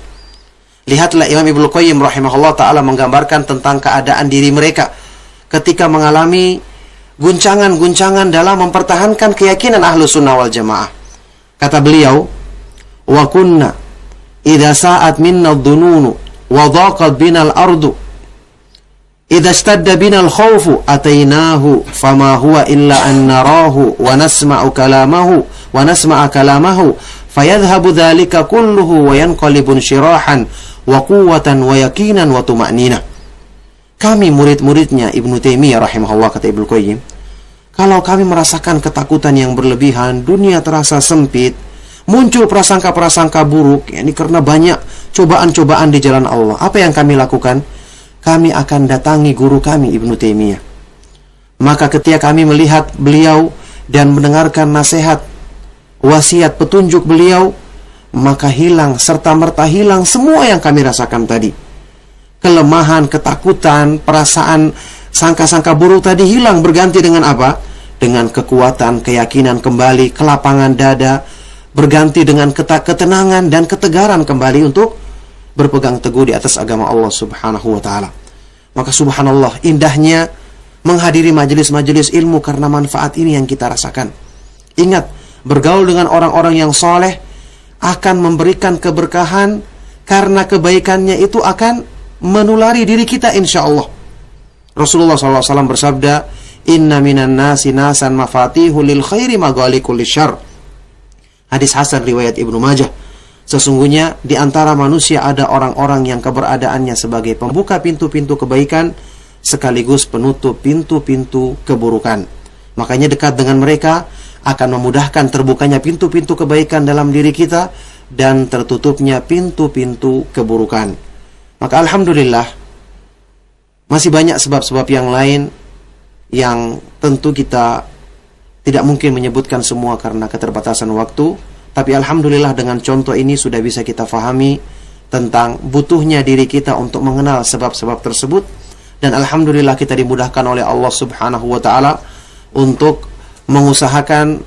Lihatlah Imam Ibnu Qayyim rahimahullah ta'ala menggambarkan tentang keadaan diri mereka ketika mengalami guncangan-guncangan dalam mempertahankan keyakinan ahlu sunnah wal jamaah. Kata beliau, wa kunna idha sa'at minna dhununu wa dhaqat binal ardu idha ishtadda binal khawfu atainahu fama huwa illa an narahu wa nasma'u kalamahu fayadhhabu dhalika kulluhu wa yanqalibun syirahan wa quwwatan wa yakinan wa tuma'nina. Kami murid-muridnya Ibnu Taimiyah rahimahullah, kata Ibnu Qayyim, kalau kami merasakan ketakutan yang berlebihan, dunia terasa sempit, muncul prasangka-prasangka buruk, ini karena banyak cobaan-cobaan di jalan Allah, apa yang kami lakukan? Kami akan datangi guru kami Ibnu Taimiyah. Maka ketika kami melihat beliau dan mendengarkan nasihat, wasiat, petunjuk beliau, maka hilang, serta-merta hilang semua yang kami rasakan tadi. Kelemahan, ketakutan, perasaan sangka-sangka buruk tadi hilang, berganti dengan apa? Dengan kekuatan, keyakinan kembali, kelapangan dada, berganti dengan ketenangan dan ketegaran kembali untuk berpegang teguh di atas agama Allah subhanahu wa ta'ala. Maka subhanallah, indahnya menghadiri majelis-majelis ilmu karena manfaat ini yang kita rasakan. Ingat, bergaul dengan orang-orang yang soleh akan memberikan keberkahan, karena kebaikannya itu akan menulari diri kita insyaallah. Rasulullah SAW bersabda, inna minan nasi nasan mafatihu lil khairi maghaliqul lisyarr. Hadis hasan riwayat Ibnu Majah. Sesungguhnya di antara manusia ada orang-orang yang keberadaannya sebagai pembuka pintu-pintu kebaikan sekaligus penutup pintu-pintu keburukan. Makanya dekat dengan mereka akan memudahkan terbukanya pintu-pintu kebaikan dalam diri kita dan tertutupnya pintu-pintu keburukan. Maka alhamdulillah, masih banyak sebab-sebab yang lain yang tentu kita tidak mungkin menyebutkan semua karena keterbatasan waktu. Tapi alhamdulillah dengan contoh ini sudah bisa kita fahami tentang butuhnya diri kita untuk mengenal sebab-sebab tersebut. Dan alhamdulillah kita dimudahkan oleh Allah subhanahu wa ta'ala untuk mengusahakan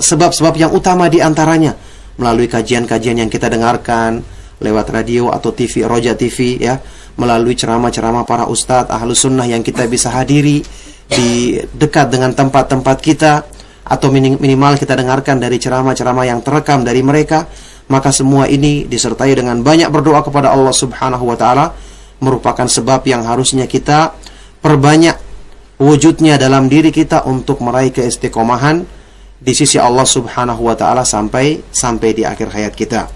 sebab-sebab yang utama diantaranya melalui kajian-kajian yang kita dengarkan lewat radio atau TV, Roja TV, ya, melalui ceramah-ceramah para ustadz ahlu sunnah yang kita bisa hadiri di dekat dengan tempat-tempat kita, atau minimal kita dengarkan dari ceramah-ceramah yang terekam dari mereka. Maka semua ini disertai dengan banyak berdoa kepada Allah subhanahu wa ta'ala merupakan sebab yang harusnya kita perbanyak wujudnya dalam diri kita untuk meraih keistiqomahan di sisi Allah subhanahu wa ta'ala sampai di akhir hayat kita.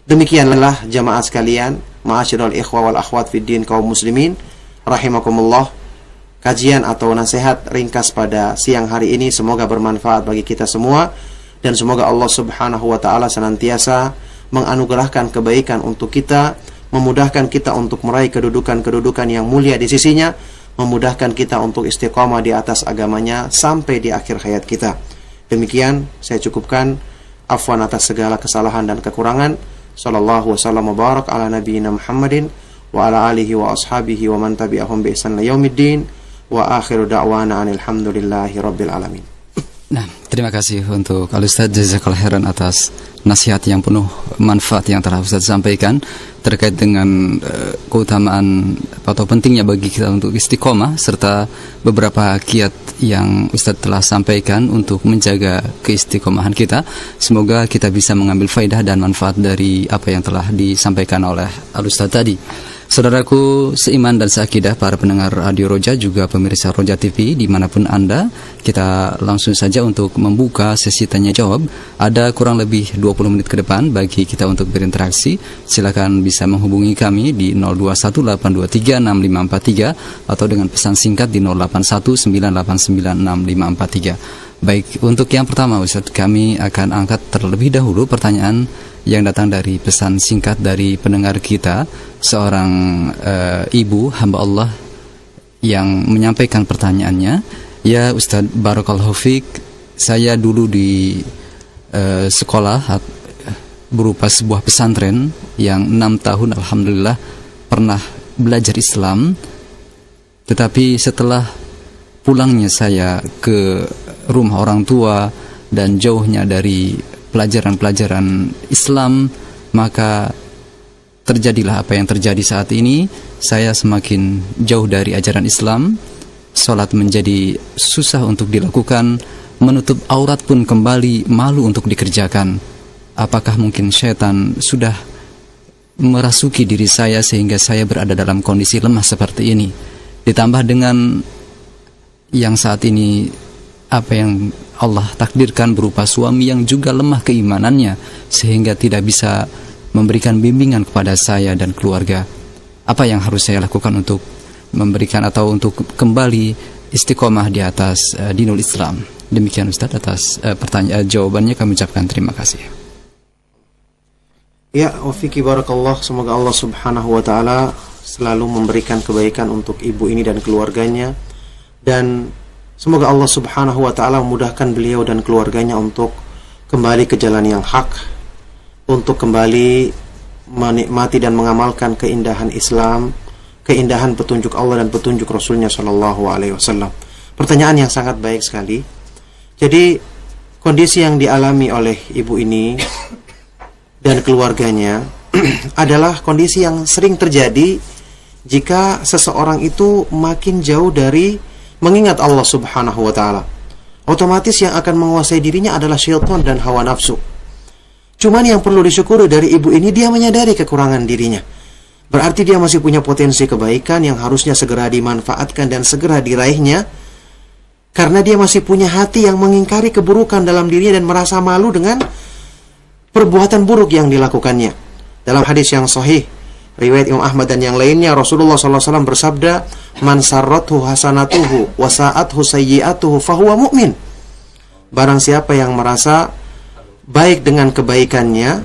Demikianlah jamaah sekalian, ma'asyiral ikhwa wal akhwat fid din kaum muslimin rahimakumullah, kajian atau nasihat ringkas pada siang hari ini semoga bermanfaat bagi kita semua, dan semoga Allah subhanahu wa ta'ala senantiasa menganugerahkan kebaikan untuk kita, memudahkan kita untuk meraih kedudukan-kedudukan yang mulia di sisinya, memudahkan kita untuk istiqamah di atas agamanya sampai di akhir hayat kita. Demikian saya cukupkan. Afwan atas segala kesalahan dan kekurangan. Sallallahu wasallam wa barak ala nabiyina Muhammadin wa ala alihi wa ashabihi wa man tabi'ahum bi ihsan ila yaumiddin wa akhiru da'wana anil hamdulillahi rabbil alamin. Nah, terima kasih untuk Al-Ustaz, jazakallahu khairan atas nasihat yang penuh manfaat yang telah Ustaz sampaikan terkait dengan keutamaan atau pentingnya bagi kita untuk istiqomah, serta beberapa kiat yang Ustaz telah sampaikan untuk menjaga keistiqomahan kita. Semoga kita bisa mengambil faedah dan manfaat dari apa yang telah disampaikan oleh Al-Ustaz tadi. Saudaraku seiman dan seakidah, para pendengar Radio Roja, juga pemirsa Roja TV dimanapun Anda, kita langsung saja untuk membuka sesi tanya jawab. Ada kurang lebih 20 menit ke depan bagi kita untuk berinteraksi. Silakan bisa menghubungi kami di 0218236543 atau dengan pesan singkat di 0819896543. Baik, untuk yang pertama Ustaz, kami akan angkat terlebih dahulu pertanyaan yang datang dari pesan singkat dari pendengar kita, seorang ibu hamba Allah yang menyampaikan pertanyaannya. Ya Ustaz, barakallahu fiik, saya dulu di sekolah berupa sebuah pesantren yang 6 tahun alhamdulillah pernah belajar Islam. Tetapi setelah pulangnya saya ke rumah orang tua dan jauhnya dari pelajaran-pelajaran Islam, maka terjadilah apa yang terjadi saat ini. Saya semakin jauh dari ajaran Islam, sholat menjadi susah untuk dilakukan, menutup aurat pun kembali malu untuk dikerjakan. Apakah mungkin syaitan sudah merasuki diri saya sehingga saya berada dalam kondisi lemah seperti ini? Ditambah dengan yang saat ini apa yang Allah takdirkan berupa suami yang juga lemah keimanannya sehingga tidak bisa memberikan bimbingan kepada saya dan keluarga. Apa yang harus saya lakukan untuk memberikan atau untuk kembali istiqomah di atas dinul Islam? Demikian Ustaz, atas pertanyaan jawabannya kami ucapkan terima kasih. Ya, wa fiki barakallah. Semoga Allah Subhanahu wa taala selalu memberikan kebaikan untuk ibu ini dan keluarganya, dan semoga Allah Subhanahu wa ta'ala memudahkan beliau dan keluarganya untuk kembali ke jalan yang hak, untuk kembali menikmati dan mengamalkan keindahan Islam, keindahan petunjuk Allah dan petunjuk Rasulnya Shallallahu Alaihi Wasallam. Pertanyaan yang sangat baik sekali. Jadi kondisi yang dialami oleh ibu ini dan keluarganya adalah kondisi yang sering terjadi jika seseorang itu makin jauh dari mengingat Allah Subhanahu wa ta'ala. Otomatis yang akan menguasai dirinya adalah syaitan dan hawa nafsu. Cuman yang perlu disyukuri dari ibu ini, dia menyadari kekurangan dirinya. Berarti dia masih punya potensi kebaikan yang harusnya segera dimanfaatkan dan segera diraihnya, karena dia masih punya hati yang mengingkari keburukan dalam dirinya dan merasa malu dengan perbuatan buruk yang dilakukannya. Dalam hadis yang sahih riwayat Imam Ahmad dan yang lainnya, Rasulullah SAW bersabda, "Man sarrathu hasanatuhu wa sa'athu sayyi'atuhu fahuwa mu'min." Barang siapa yang merasa baik dengan kebaikannya,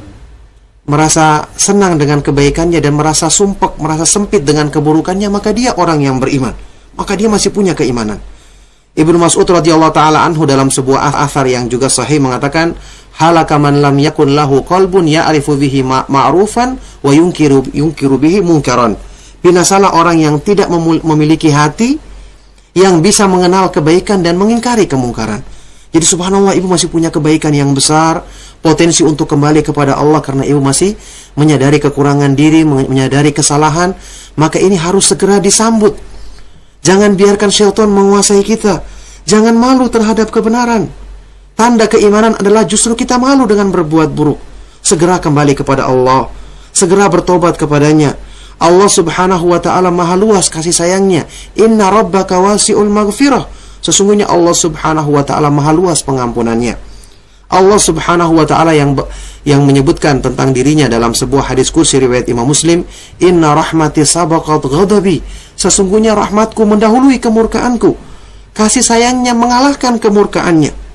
merasa senang dengan kebaikannya dan merasa sumpek, merasa sempit dengan keburukannya, maka dia orang yang beriman. Maka dia masih punya keimanan. Ibnu Mas'ud radhiyallahu taala anhu dalam sebuah athar yang juga sahih mengatakan, halaka man lam yakun lahu qalbun ya'rifu bihi ma'rufan wa yunkiru bihi munkaran. Binasalah orang yang tidak memiliki hati yang bisa mengenal kebaikan dan mengingkari kemungkaran. Jadi subhanallah, ibu masih punya kebaikan yang besar, potensi untuk kembali kepada Allah karena ibu masih menyadari kekurangan diri, menyadari kesalahan. Maka ini harus segera disambut. Jangan biarkan syaitan menguasai kita. Jangan malu terhadap kebenaran. Tanda keimanan adalah justru kita malu dengan berbuat buruk. Segera kembali kepada Allah, segera bertobat kepadanya. Allah Subhanahu wa ta'ala maha luas kasih sayangnya. Inna rabbaka wasi'ul maghfirah. Sesungguhnya Allah Subhanahu wa ta'ala maha luas pengampunannya. Allah Subhanahu wa ta'ala yang menyebutkan tentang dirinya dalam sebuah hadis kursi riwayat Imam Muslim, Inna rahmati sabaqat ghadabi. Sesungguhnya rahmatku mendahului kemurkaanku. Kasih sayangnya mengalahkan kemurkaannya.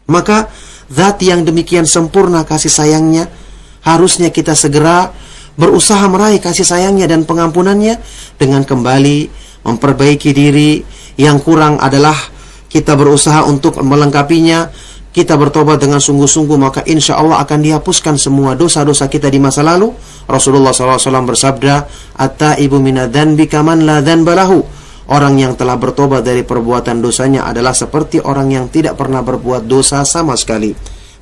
Maka zat yang demikian sempurna kasih sayangnya, harusnya kita segera berusaha meraih kasih sayangnya dan pengampunannya dengan kembali memperbaiki diri. Yang kurang adalah kita berusaha untuk melengkapinya. kita bertobat dengan sungguh-sungguh, maka insya Allah akan dihapuskan semua dosa-dosa kita di masa lalu. Rasulullah SAW bersabda, "At-taibu minadz-dzanbi kaman la dzanba lahu." Orang yang telah bertobat dari perbuatan dosanya adalah seperti orang yang tidak pernah berbuat dosa sama sekali.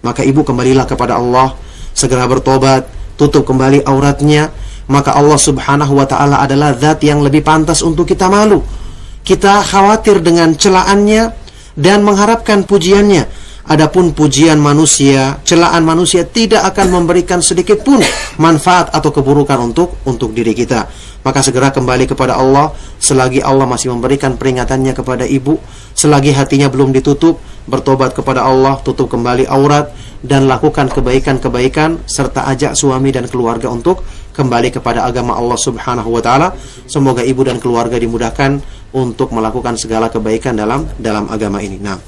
Maka ibu kembalilah kepada Allah, segera bertobat, tutup kembali auratnya. Maka Allah Subhanahu wa ta'ala adalah zat yang lebih pantas untuk kita malu. Kita khawatir dengan celaannya dan mengharapkan pujiannya. Adapun pujian manusia, celaan manusia tidak akan memberikan sedikit pun manfaat atau keburukan untuk diri kita. Maka segera kembali kepada Allah selagi Allah masih memberikan peringatannya kepada ibu, selagi hatinya belum ditutup, bertobat kepada Allah, tutup kembali aurat dan lakukan kebaikan-kebaikan serta ajak suami dan keluarga untuk kembali kepada agama Allah Subhanahu wa taala. Semoga ibu dan keluarga dimudahkan untuk melakukan segala kebaikan dalam agama ini. Nah,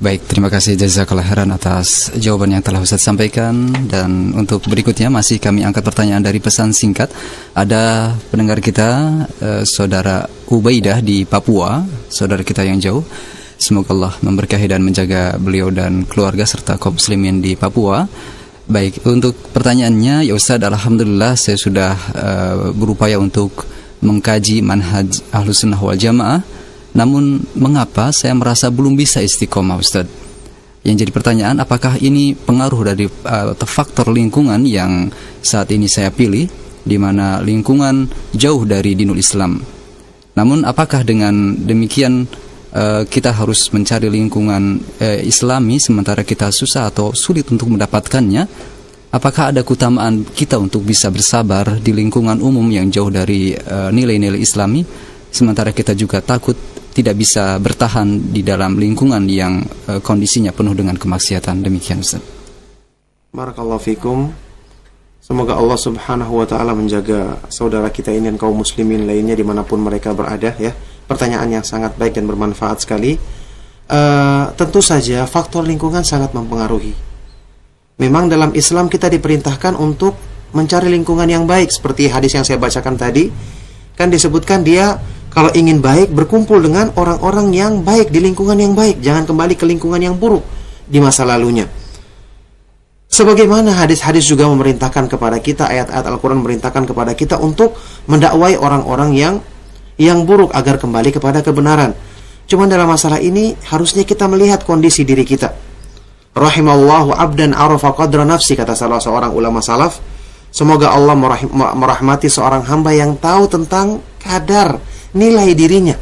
baik, terima kasih jazakallah khairan atas jawaban yang telah Ustaz sampaikan. Dan untuk berikutnya masih kami angkat pertanyaan dari pesan singkat. Ada pendengar kita, saudara Ubaidah di Papua, saudara kita yang jauh. Semoga Allah memberkahi dan menjaga beliau dan keluarga serta kaum muslimin di Papua. Baik, untuk pertanyaannya, ya Ustaz, alhamdulillah saya sudah berupaya untuk mengkaji manhaj Ahlus Sunnah wal Jamaah. Namun mengapa saya merasa belum bisa istiqomah, Ustaz? Yang jadi pertanyaan, apakah ini pengaruh dari atau faktor lingkungan yang saat ini saya pilih, di mana lingkungan jauh dari dinul Islam? Namun apakah dengan demikian kita harus mencari lingkungan Islami sementara kita susah atau sulit untuk mendapatkannya? Apakah ada keutamaan kita untuk bisa bersabar di lingkungan umum yang jauh dari nilai-nilai Islami, sementara kita juga takut tidak bisa bertahan di dalam lingkungan yang kondisinya penuh dengan kemaksiatan? Demikian, Ustaz. Barakallahu fikum. Semoga Allah Subhanahu wa ta'ala menjaga saudara kita ini dan kaum muslimin lainnya dimanapun mereka berada, ya. Pertanyaan yang sangat baik dan bermanfaat sekali. Tentu saja faktor lingkungan sangat mempengaruhi. Memang dalam Islam kita diperintahkan untuk mencari lingkungan yang baik. Seperti hadis yang saya bacakan tadi, kan disebutkan dia kalau ingin baik, berkumpul dengan orang-orang yang baik di lingkungan yang baik. Jangan kembali ke lingkungan yang buruk di masa lalunya. Sebagaimana hadis-hadis juga memerintahkan kepada kita, ayat-ayat Al-Quran memerintahkan kepada kita untuk mendakwai orang-orang yang buruk agar kembali kepada kebenaran. Cuma dalam masalah ini harusnya kita melihat kondisi diri kita. Rahimallahu abdan arafa qadra nafsi, kata salah seorang ulama salaf. Semoga Allah merahmati seorang hamba yang tahu tentang kadar nilai dirinya.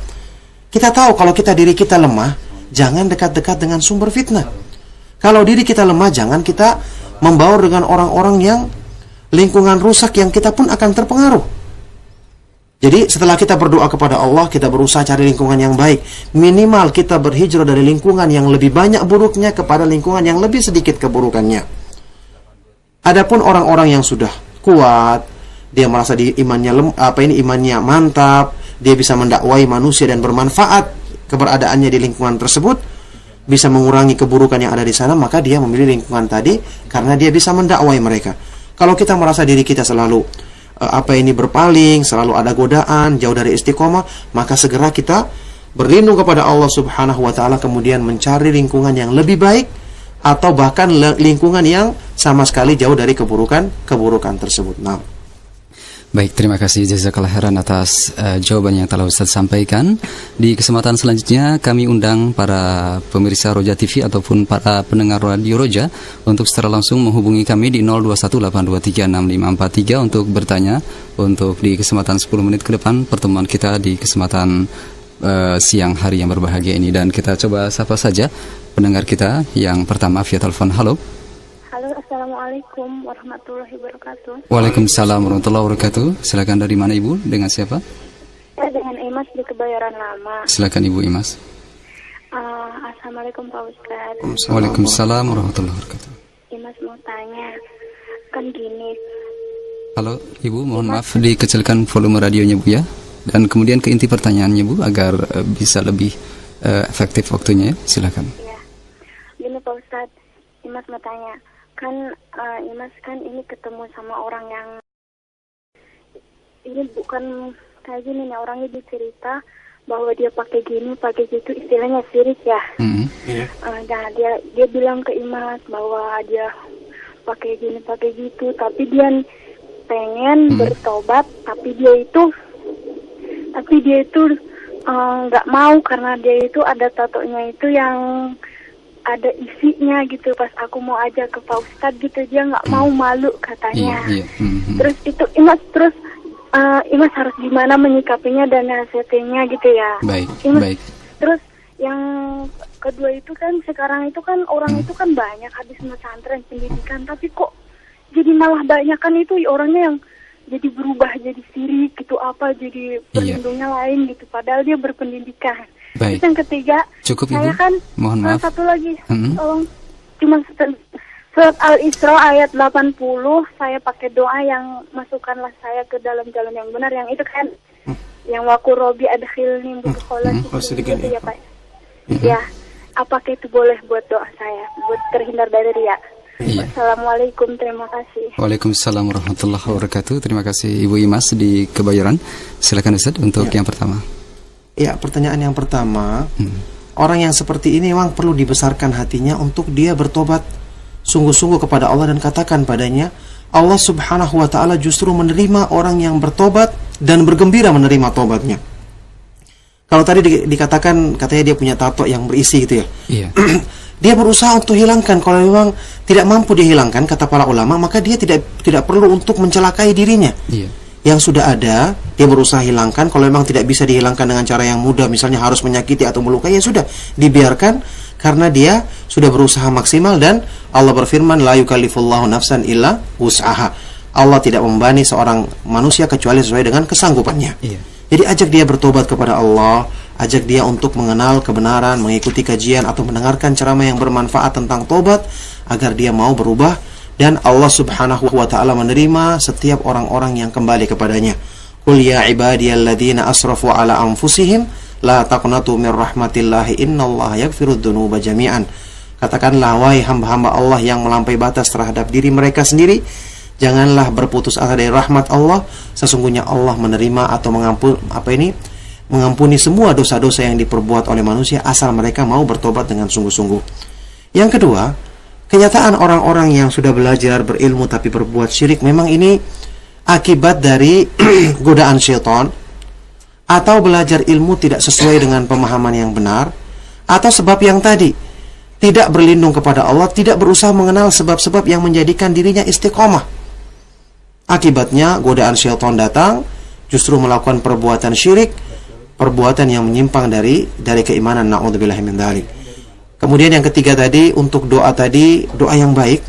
Kita tahu kalau diri kita lemah, jangan dekat-dekat dengan sumber fitnah. Kalau diri kita lemah, jangan kita membaur dengan orang-orang yang lingkungan rusak yang kita pun akan terpengaruh. Jadi setelah kita berdoa kepada Allah, kita berusaha cari lingkungan yang baik. Minimal kita berhijrah dari lingkungan yang lebih banyak buruknya kepada lingkungan yang lebih sedikit keburukannya. Adapun orang-orang yang sudah kuat, dia merasa imannya mantap, dia bisa mendakwai manusia dan bermanfaat keberadaannya di lingkungan tersebut, bisa mengurangi keburukan yang ada di sana, maka dia memilih lingkungan tadi karena dia bisa mendakwai mereka. Kalau kita merasa diri kita selalu berpaling, selalu ada godaan, jauh dari istiqomah, maka segera kita berlindung kepada Allah Subhanahu wa ta'ala, kemudian mencari lingkungan yang lebih baik atau bahkan lingkungan yang sama sekali jauh dari keburukan tersebut. Nah, baik, terima kasih jazakallah khairan atas jawaban yang telah Ustaz sampaikan. Di kesempatan selanjutnya kami undang para pemirsa Roja TV ataupun para pendengar Radio Roja untuk secara langsung menghubungi kami di 0218236543 untuk bertanya untuk di kesempatan 10 menit ke depan pertemuan kita di kesempatan siang hari yang berbahagia ini. Dan kita coba sapa saja pendengar kita yang pertama via telepon. Halo. Assalamualaikum warahmatullahi wabarakatuh. Waalaikumsalam warahmatullahi wabarakatuh. Silakan, dari mana Ibu? Dengan siapa? Saya dengan Imas di Kebayoran Lama. Silakan Ibu Imas. Assalamualaikum Pak Ustadz. Waalaikumsalam warahmatullahi wabarakatuh. Imas mau tanya, kan gini. Halo Ibu, mohon maaf dikecilkan volume radionya Bu ya. Dan kemudian ke inti pertanyaannya Bu agar bisa lebih efektif waktunya ya. Silakan. Ya. Gini Pak Ustadz, Imas mau tanya. Kan Imas kan ini ketemu sama orang yang ini bukan kayak gini nih, orangnya dicerita bahwa dia pakai gini pakai gitu, istilahnya sirik ya. Iya. Nah, dia bilang ke Imas bahwa dia pakai gini pakai gitu, tapi dia pengen bertobat, tapi dia itu nggak mau karena dia itu ada tatonya itu yang ada isinya gitu. Pas aku mau ajak ke Pak Ustadz gitu, dia nggak mau, malu katanya. Iya. Terus itu Imas harus gimana menyikapinya dan nasihatinya gitu ya. Baik. Terus yang kedua itu kan sekarang itu kan orang itu kan banyak habis pesantren pendidikan, tapi kok jadi malah banyak kan itu orangnya yang jadi berubah jadi sirik gitu, apa jadi berlindungnya lain gitu, padahal dia berpendidikan. Baik. Terus yang ketiga, cukup saya Ibu, kan mohon maaf. satu lagi, tolong, cuma surat Al-Isra ayat 80, saya pakai doa yang masukkanlah saya ke dalam jalan yang benar, yang itu kan yang waku robi adkhilni mudkhalan sedikit gitu ya Pak. Ya, apakah itu boleh buat doa saya buat terhindar dari riya? Iya. Assalamualaikum, terima kasih. Waalaikumsalam warahmatullahi wabarakatuh. Terima kasih Ibu Imas di Kebayoran. Silakan Ustaz untuk yang pertama. Ya, pertanyaan yang pertama, orang yang seperti ini memang perlu dibesarkan hatinya untuk dia bertobat sungguh-sungguh kepada Allah dan katakan padanya, Allah Subhanahu wa taala justru menerima orang yang bertobat dan bergembira menerima tobatnya. Kalau tadi dikatakan katanya dia punya tato yang berisi gitu ya. Iya. Dia berusaha untuk hilangkan. Kalau memang tidak mampu dihilangkan, kata para ulama, maka dia tidak perlu untuk mencelakai dirinya. Iya. Yang sudah ada, dia berusaha hilangkan. Kalau memang tidak bisa dihilangkan dengan cara yang mudah, misalnya harus menyakiti atau melukai, ya sudah, dibiarkan, karena dia sudah berusaha maksimal. Dan Allah berfirman, la yukallifullahu nafsan illa wus'aha. Allah tidak membebani seorang manusia kecuali sesuai dengan kesanggupannya. Iya. Jadi ajak dia bertobat kepada Allah, ajak dia untuk mengenal kebenaran, mengikuti kajian atau mendengarkan ceramah yang bermanfaat tentang tobat, agar dia mau berubah, dan Allah Subhanahu wa taala menerima setiap orang-orang yang kembali kepadanya. Qul ya ibadiyalladzina asrafu ala anfusihim la taqnatu mir rahmatillahi innallaha yaghfirudz dzunuba jami'an. Katakanlah, wahai hamba-hamba Allah yang melampaui batas terhadap diri mereka sendiri, janganlah berputus asa dari rahmat Allah. Sesungguhnya Allah menerima atau mengampuni semua dosa-dosa yang diperbuat oleh manusia asal mereka mau bertobat dengan sungguh-sungguh. Yang kedua, kenyataan orang-orang yang sudah belajar berilmu tapi berbuat syirik, memang ini akibat dari godaan syaitan, atau belajar ilmu tidak sesuai dengan pemahaman yang benar, atau sebab yang tadi, tidak berlindung kepada Allah, tidak berusaha mengenal sebab-sebab yang menjadikan dirinya istiqomah. Akibatnya godaan syaitan datang, justru melakukan perbuatan syirik, perbuatan yang menyimpang dari keimanan. Na'udzubillahi min dzalik. Kemudian yang ketiga tadi, untuk doa tadi, doa yang baik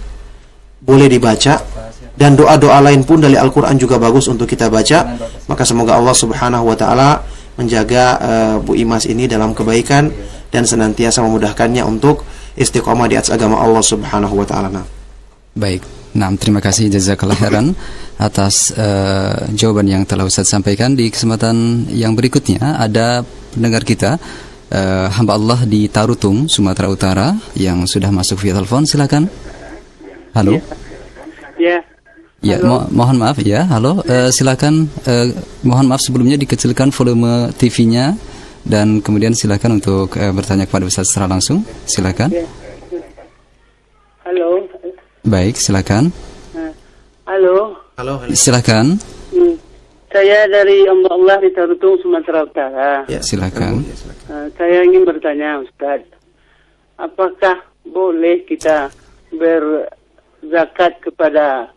boleh dibaca, dan doa-doa lain pun dari Al-Qur'an juga bagus untuk kita baca. Maka semoga Allah Subhanahu wa taala menjaga Bu Imas ini dalam kebaikan dan senantiasa memudahkannya untuk istiqomah di atas agama Allah Subhanahu wa taala. Baik. Nah, terima kasih jazakallah khairan atas jawaban yang telah Ustaz sampaikan. Di kesempatan yang berikutnya ada pendengar kita, hamba Allah di Tarutung, Sumatera Utara, yang sudah masuk via telepon. Silakan. Halo. Ya. Ya, mohon maaf ya. Halo, silakan. Mohon maaf sebelumnya dikecilkan volume TV-nya, dan kemudian silakan untuk bertanya kepada Ustaz secara langsung. Silakan. Ya. Halo. Baik, silakan. Halo. Silakan. Saya dari hamba Allah di Tarutung, Sumatera Utara. Ya, silakan. Saya ingin bertanya, Ustaz, apakah boleh kita berzakat kepada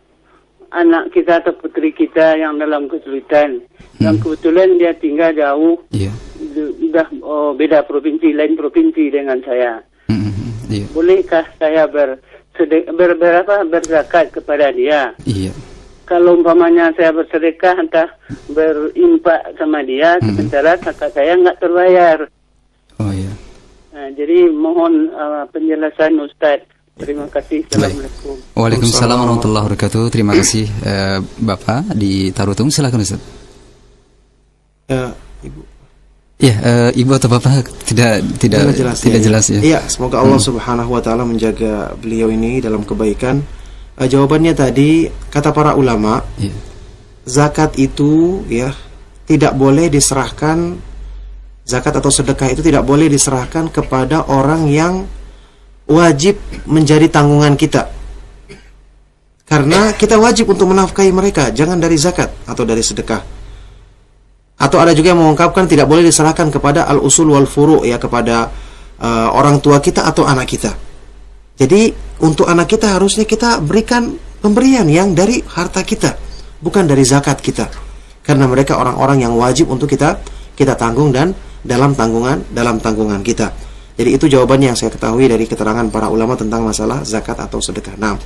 anak kita atau putri kita yang dalam kesulitan, yang kebetulan dia tinggal jauh, sudah beda provinsi, lain provinsi dengan saya. Bolehkah saya berzakat kepada dia? Iya. Kalau umpamanya saya bersedekah, entah berimpak sama dia, sementara kakak saya nggak terbayar. Oh iya. Nah, jadi mohon penjelasan Ustaz. Terima kasih. Assalamualaikum. Waalaikumsalam warahmatullahi wabarakatuh. Terima kasih Bapak di Tarutung. Silakan Ustaz. Ibu. Ya, Ibu atau Bapak tidak jelas ya. Iya, semoga Allah Subhanahu wa taala menjaga beliau ini dalam kebaikan. Jawabannya tadi, kata para ulama, zakat itu ya tidak boleh diserahkan Zakat atau sedekah itu tidak boleh diserahkan kepada orang yang wajib menjadi tanggungan kita. Karena kita wajib untuk menafkahi mereka, jangan dari zakat atau dari sedekah. Atau ada juga yang mengungkapkan tidak boleh diserahkan kepada al-usul wal furu', ya, kepada orang tua kita atau anak kita. Jadi untuk anak kita harusnya kita berikan pemberian yang dari harta kita, bukan dari zakat kita. Karena mereka orang-orang yang wajib untuk kita tanggung dan dalam tanggungan kita. Jadi itu jawabannya yang saya ketahui dari keterangan para ulama tentang masalah zakat atau sedekah. Nah,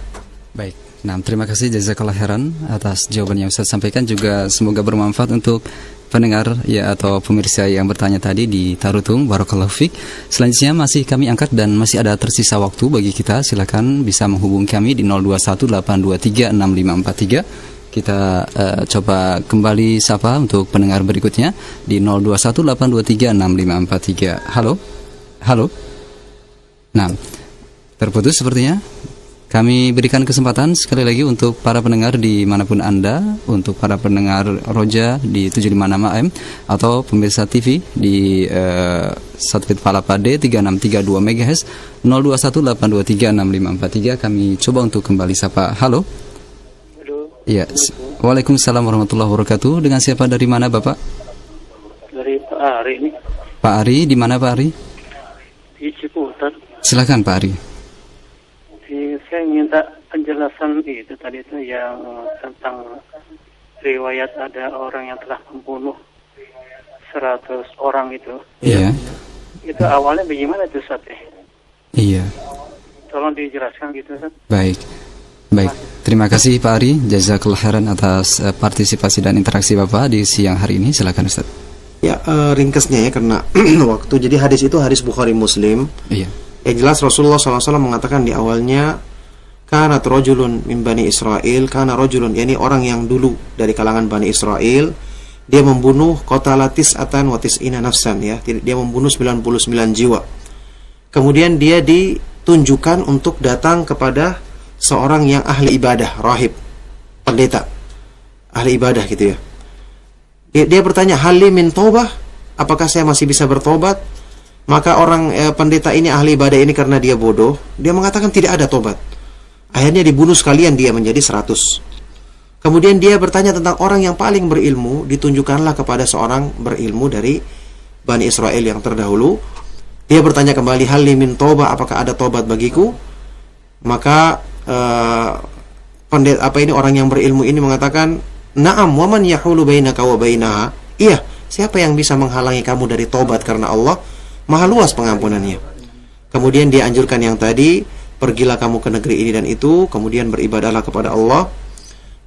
baik. Nah, terima kasih jazakallah khairan atas jawaban yang Ustaz sampaikan, juga semoga bermanfaat untuk pendengar ya atau pemirsa yang bertanya tadi di Tarutung. Barakallahu fiik. Selanjutnya masih kami angkat dan masih ada tersisa waktu bagi kita. Silakan bisa menghubungi kami di 0218236543. Kita coba kembali sapa untuk pendengar berikutnya di 0218236543. Halo. Halo. Nah, terputus sepertinya. Kami berikan kesempatan sekali lagi untuk para pendengar dimanapun Anda, untuk para pendengar Roja di 756 AM atau pemirsa TV di satelit Palapa D 3632 MHz 0218236543. Kami coba untuk kembali sapa. Halo. Halo. Iya. Waalaikumsalam warahmatullahi wabarakatuh. Dengan siapa, dari mana Bapak? Dari Pak Ari ini. Pak Ari, di mana Pak Ari? Di Ciputat. Silakan Pak Ari. Saya minta penjelasan itu tadi itu yang tentang riwayat ada orang yang telah membunuh 100 orang itu. Iya. Itu awalnya bagaimana itu, Ustaz? Iya. Tolong dijelaskan gitu, Ustaz. Baik. Baik. Terima kasih Pak Ari. Jazakallah khairan atas partisipasi dan interaksi Bapak di siang hari ini. Silakan Ustaz. ya ringkasnya ya karena waktu. Jadi hadis itu hadis Bukhari Muslim. Iya. Yang jelas Rasulullah SAW mengatakan di awalnya, kanat rajulun min Bani Israel, kana rajulun, yakni orang yang dulu dari kalangan Bani Israel, dia membunuh qatala tis'atan wa tis'ina nafsan, ya. Dia membunuh 99 jiwa. Kemudian dia ditunjukkan untuk datang kepada seorang yang ahli ibadah, rahib, pendeta, ahli ibadah gitu ya. Dia bertanya, hali min taubah, apakah saya masih bisa bertobat? Maka orang pendeta ini, ahli ibadah ini, karena dia bodoh, dia mengatakan tidak ada tobat. Akhirnya dibunuh sekalian dia menjadi 100. Kemudian dia bertanya tentang orang yang paling berilmu, ditunjukkanlah kepada seorang berilmu dari Bani Israel yang terdahulu. Dia bertanya kembali, hal min toba, apakah ada tobat bagiku? Maka pendeta orang yang berilmu ini mengatakan, na'am, wa man yahulu bainaka wa bainaha. Iya, siapa yang bisa menghalangi kamu dari tobat, karena Allah Maha luas pengampunannya. Kemudian dia anjurkan yang tadi, pergilah kamu ke negeri ini dan itu, kemudian beribadahlah kepada Allah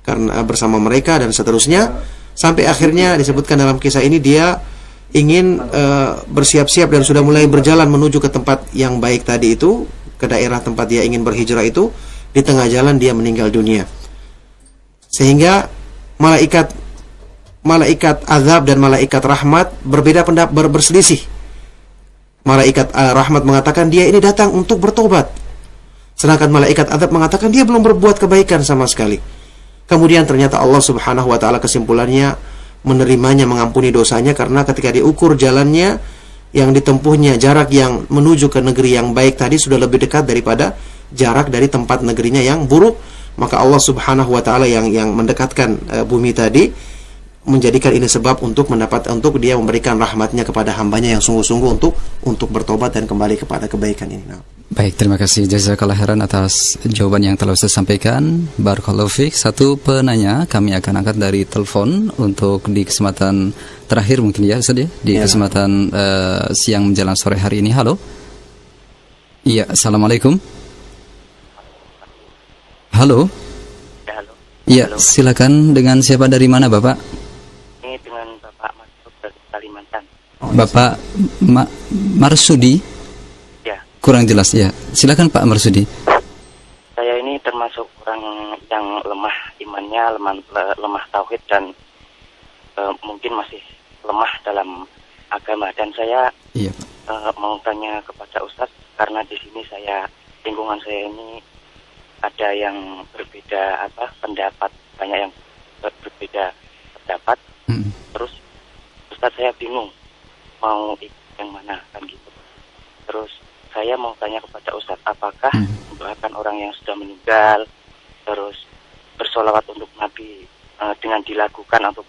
karena bersama mereka, dan seterusnya, sampai akhirnya disebutkan dalam kisah ini dia ingin bersiap-siap dan sudah mulai berjalan menuju ke tempat yang baik tadi itu, ke daerah tempat dia ingin berhijrah itu. Di tengah jalan dia meninggal dunia, sehingga malaikat azab dan malaikat rahmat berbeda pendapat, berselisih. Malaikat rahmat mengatakan dia ini datang untuk bertobat, sedangkan malaikat azab mengatakan dia belum berbuat kebaikan sama sekali. Kemudian ternyata Allah Subhanahu wa taala kesimpulannya menerimanya, mengampuni dosanya, karena ketika diukur jalannya yang ditempuhnya, jarak yang menuju ke negeri yang baik tadi sudah lebih dekat daripada jarak dari tempat negerinya yang buruk. Maka Allah Subhanahu wa taala yang mendekatkan bumi tadi, menjadikan ini sebab untuk dia memberikan rahmatnya kepada hambanya yang sungguh-sungguh untuk bertobat dan kembali kepada kebaikan ini. Nah. Baik, terima kasih jazakallah khairan atas jawaban yang telah saya sampaikan. Barakallahu fiik. Satu penanya kami akan angkat dari telepon untuk di kesempatan terakhir mungkin ya Ustaz ya, di kesempatan siang menjelang sore hari ini. Halo. Iya, assalamualaikum. Halo. Ya, halo. Iya, silakan. Dengan siapa, dari mana Bapak? Ini dengan Bapak Marsudi dari Kalimantan. Bapak Marsudi? Ya. Kurang jelas ya. Silakan Pak Marsudi. Saya ini termasuk orang yang lemah imannya, lemah tauhid, dan mungkin masih lemah dalam agama. Dan saya mau tanya kepada Ustadz, karena di sini lingkungan saya ini ada yang berbeda pendapat, banyak yang berbeda pendapat. Terus Ustadz, saya bingung mau ikut yang mana kan gitu. Terus saya mau tanya kepada Ustadz, apakah mendoakan orang yang sudah meninggal, terus bersolawat untuk Nabi dengan dilakukan untuk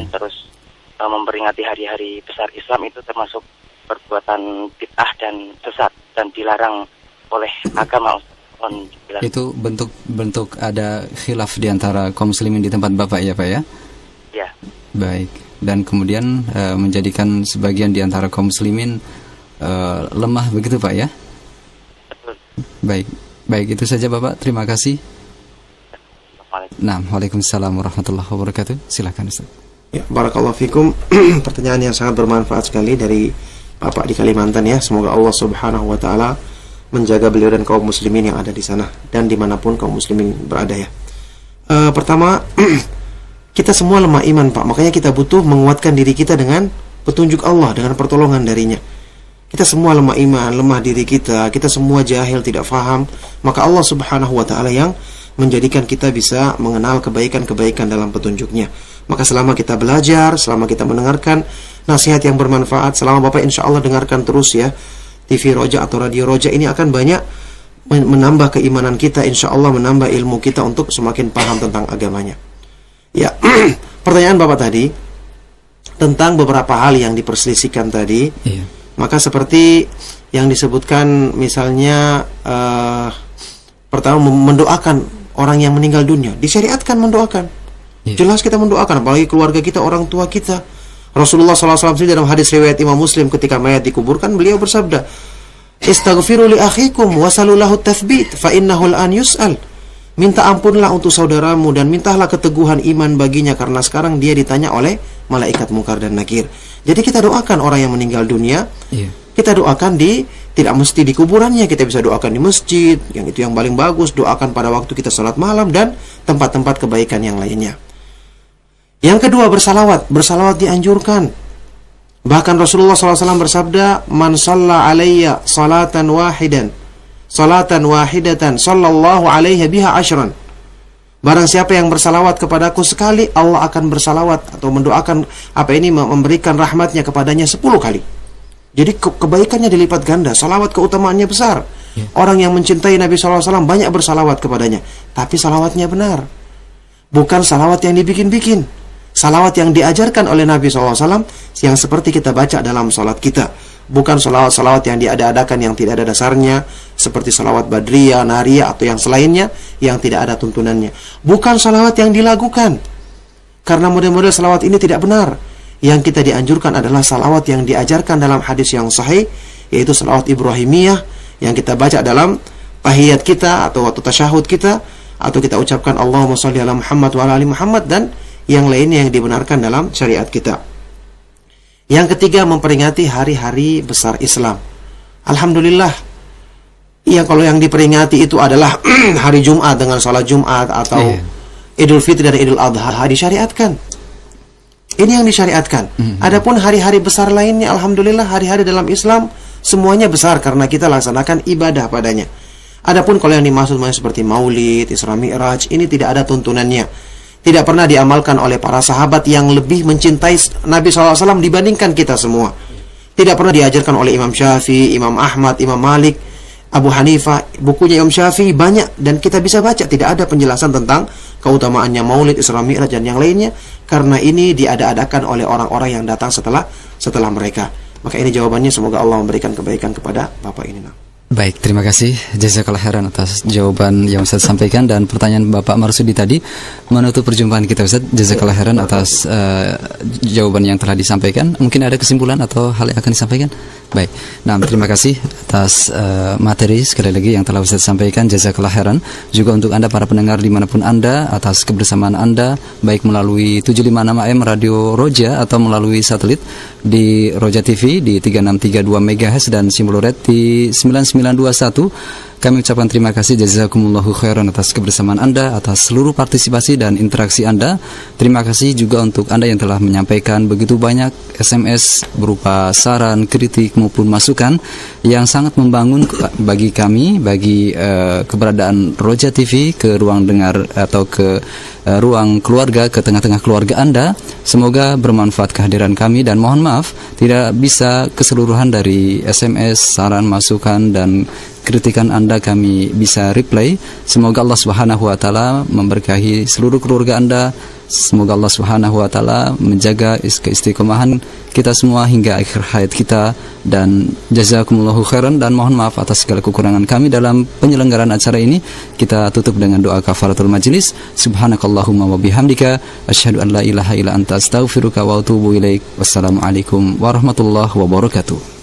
terus memperingati hari-hari besar Islam itu termasuk perbuatan bid'ah dan sesat dan dilarang oleh agama Ustadz? Itu bentuk ada khilaf di antara kaum muslimin di tempat Bapak ya Pak ya? Ya. Baik. Dan kemudian menjadikan sebagian di antara kaum muslimin lemah begitu Pak ya? Betul. Baik itu saja Bapak. Terima kasih. Nah, waalaikumsalam warahmatullahi wabarakatuh. Silakan Ustaz. Ya, barakallahu fikum. Pertanyaan yang sangat bermanfaat sekali dari Bapak di Kalimantan ya. Semoga Allah Subhanahu wa taala menjaga beliau dan kaum muslimin yang ada di sana dan dimanapun kaum muslimin berada ya. Pertama, kita semua lemah iman Pak. Makanya kita butuh menguatkan diri kita dengan petunjuk Allah, dengan pertolongan darinya. Kita semua lemah iman, lemah diri kita semua jahil, tidak faham. Maka Allah Subhanahu wa taala yang menjadikan kita bisa mengenal kebaikan-kebaikan dalam petunjuknya. Maka selama kita belajar, selama kita mendengarkan nasihat yang bermanfaat, selama Bapak insya Allah dengarkan terus ya TV Roja atau Radio Roja, ini akan banyak menambah keimanan kita, insya Allah menambah ilmu kita untuk semakin paham tentang agamanya. Ya, pertanyaan Bapak tadi tentang beberapa hal yang diperselisihkan tadi, maka seperti yang disebutkan misalnya pertama mendoakan orang yang meninggal dunia, disyariatkan mendoakan. Jelas kita mendoakan, apalagi keluarga kita, orang tua kita. Rasulullah SAW dalam hadis riwayat Imam Muslim ketika mayat dikuburkan, beliau bersabda, "Istaghfiru li akhikum wasallallahu tathbit fa innahu al-an yus'al." Minta ampunlah untuk saudaramu dan mintalah keteguhan iman baginya karena sekarang dia ditanya oleh malaikat Munkar dan Nakir. Jadi kita doakan orang yang meninggal dunia. Kita doakan tidak mesti di kuburannya, kita bisa doakan di masjid, yang itu yang paling bagus. Doakan pada waktu kita sholat malam dan tempat-tempat kebaikan yang lainnya. Yang kedua, bersalawat. Bersalawat dianjurkan. Bahkan Rasulullah SAW bersabda, "Man shalla alayya salatan wahidatan sallallahu alaihi biha asyran." Barang siapa yang bersalawat kepadaku sekali, Allah akan bersalawat atau mendoakan memberikan rahmatnya kepadanya 10 kali. Jadi kebaikannya dilipat ganda. Salawat keutamaannya besar. Orang yang mencintai Nabi SAW banyak bersalawat kepadanya. Tapi salawatnya benar, bukan salawat yang dibikin-bikin. Salawat yang diajarkan oleh Nabi SAW yang seperti kita baca dalam salat kita. Bukan salawat yang diada-adakan yang tidak ada dasarnya, seperti salawat badriyah, nariyah atau yang selainnya yang tidak ada tuntunannya. Bukan salawat yang dilakukan, karena model-model salawat ini tidak benar. Yang kita dianjurkan adalah salawat yang diajarkan dalam hadis yang sahih, yaitu salawat Ibrahimiyah yang kita baca dalam tahiyat kita atau waktu tasyahud kita, atau kita ucapkan Allahumma sholli ala Muhammad wa ala ali Muhammad, dan yang lainnya yang dibenarkan dalam syariat kita. Yang ketiga, memperingati hari-hari besar Islam. Alhamdulillah. Iya, kalau yang diperingati itu adalah hari Jumat dengan sholat Jumat atau Idul Fitri dan Idul Adha, disyariatkan. Ini yang disyariatkan. Adapun hari-hari besar lainnya, alhamdulillah, hari-hari dalam Islam semuanya besar karena kita laksanakan ibadah padanya. Adapun kalau yang dimaksud seperti Maulid, Isra Mi'raj, ini tidak ada tuntunannya. Tidak pernah diamalkan oleh para sahabat yang lebih mencintai Nabi SAW dibandingkan kita semua. Tidak pernah diajarkan oleh Imam Syafi'i, Imam Ahmad, Imam Malik, Abu Hanifah. Bukunya Imam Syafi'i banyak dan kita bisa baca. Tidak ada penjelasan tentang keutamaannya Maulid, Isra Mi'raj dan yang lainnya, karena ini diada-adakan oleh orang-orang yang datang setelah mereka. Maka ini jawabannya, semoga Allah memberikan kebaikan kepada Bapak ini. Baik, terima kasih jazakallahu khairan atas jawaban yang Ustaz sampaikan, dan pertanyaan Bapak Marsudi tadi menutup perjumpaan kita Ustaz. Jazakallahu khairan atas jawaban yang telah disampaikan. Mungkin ada kesimpulan atau hal yang akan disampaikan? Baik. Nah, terima kasih atas materi sekali lagi yang telah Ustaz sampaikan. Jazakallahu khairan. Juga untuk Anda para pendengar dimanapun Anda, atas kebersamaan Anda baik melalui 756 AM Radio Roja atau melalui satelit di Roja TV di 3632 MHz dan Simulred di 9921 Kami ucapkan terima kasih jazakumullahu khairan atas kebersamaan Anda, atas seluruh partisipasi dan interaksi Anda. Terima kasih juga untuk Anda yang telah menyampaikan begitu banyak SMS berupa saran, kritik maupun masukan yang sangat membangun bagi kami, bagi keberadaan Roja TV ke ruang dengar atau ke ruang keluarga, ke tengah-tengah keluarga Anda. Semoga bermanfaat kehadiran kami, dan mohon maaf tidak bisa keseluruhan dari SMS, saran, masukan dan kritikan Anda kami bisa reply. Semoga Allah Subhanahu wa taala memberkahi seluruh keluarga Anda. Semoga Allah Subhanahu wa taala menjaga keistiqomahan kita semua hingga akhir hayat kita, dan jazakumullahu khairan, dan mohon maaf atas segala kekurangan kami dalam penyelenggaraan acara ini. Kita tutup dengan doa kafaratul majlis. Subhanakallahumma wa bihamdika asyhadu an la ilaha illa anta astaghfiruka wa atubu ilaik. Wassalamualaikum warahmatullahi wabarakatuh.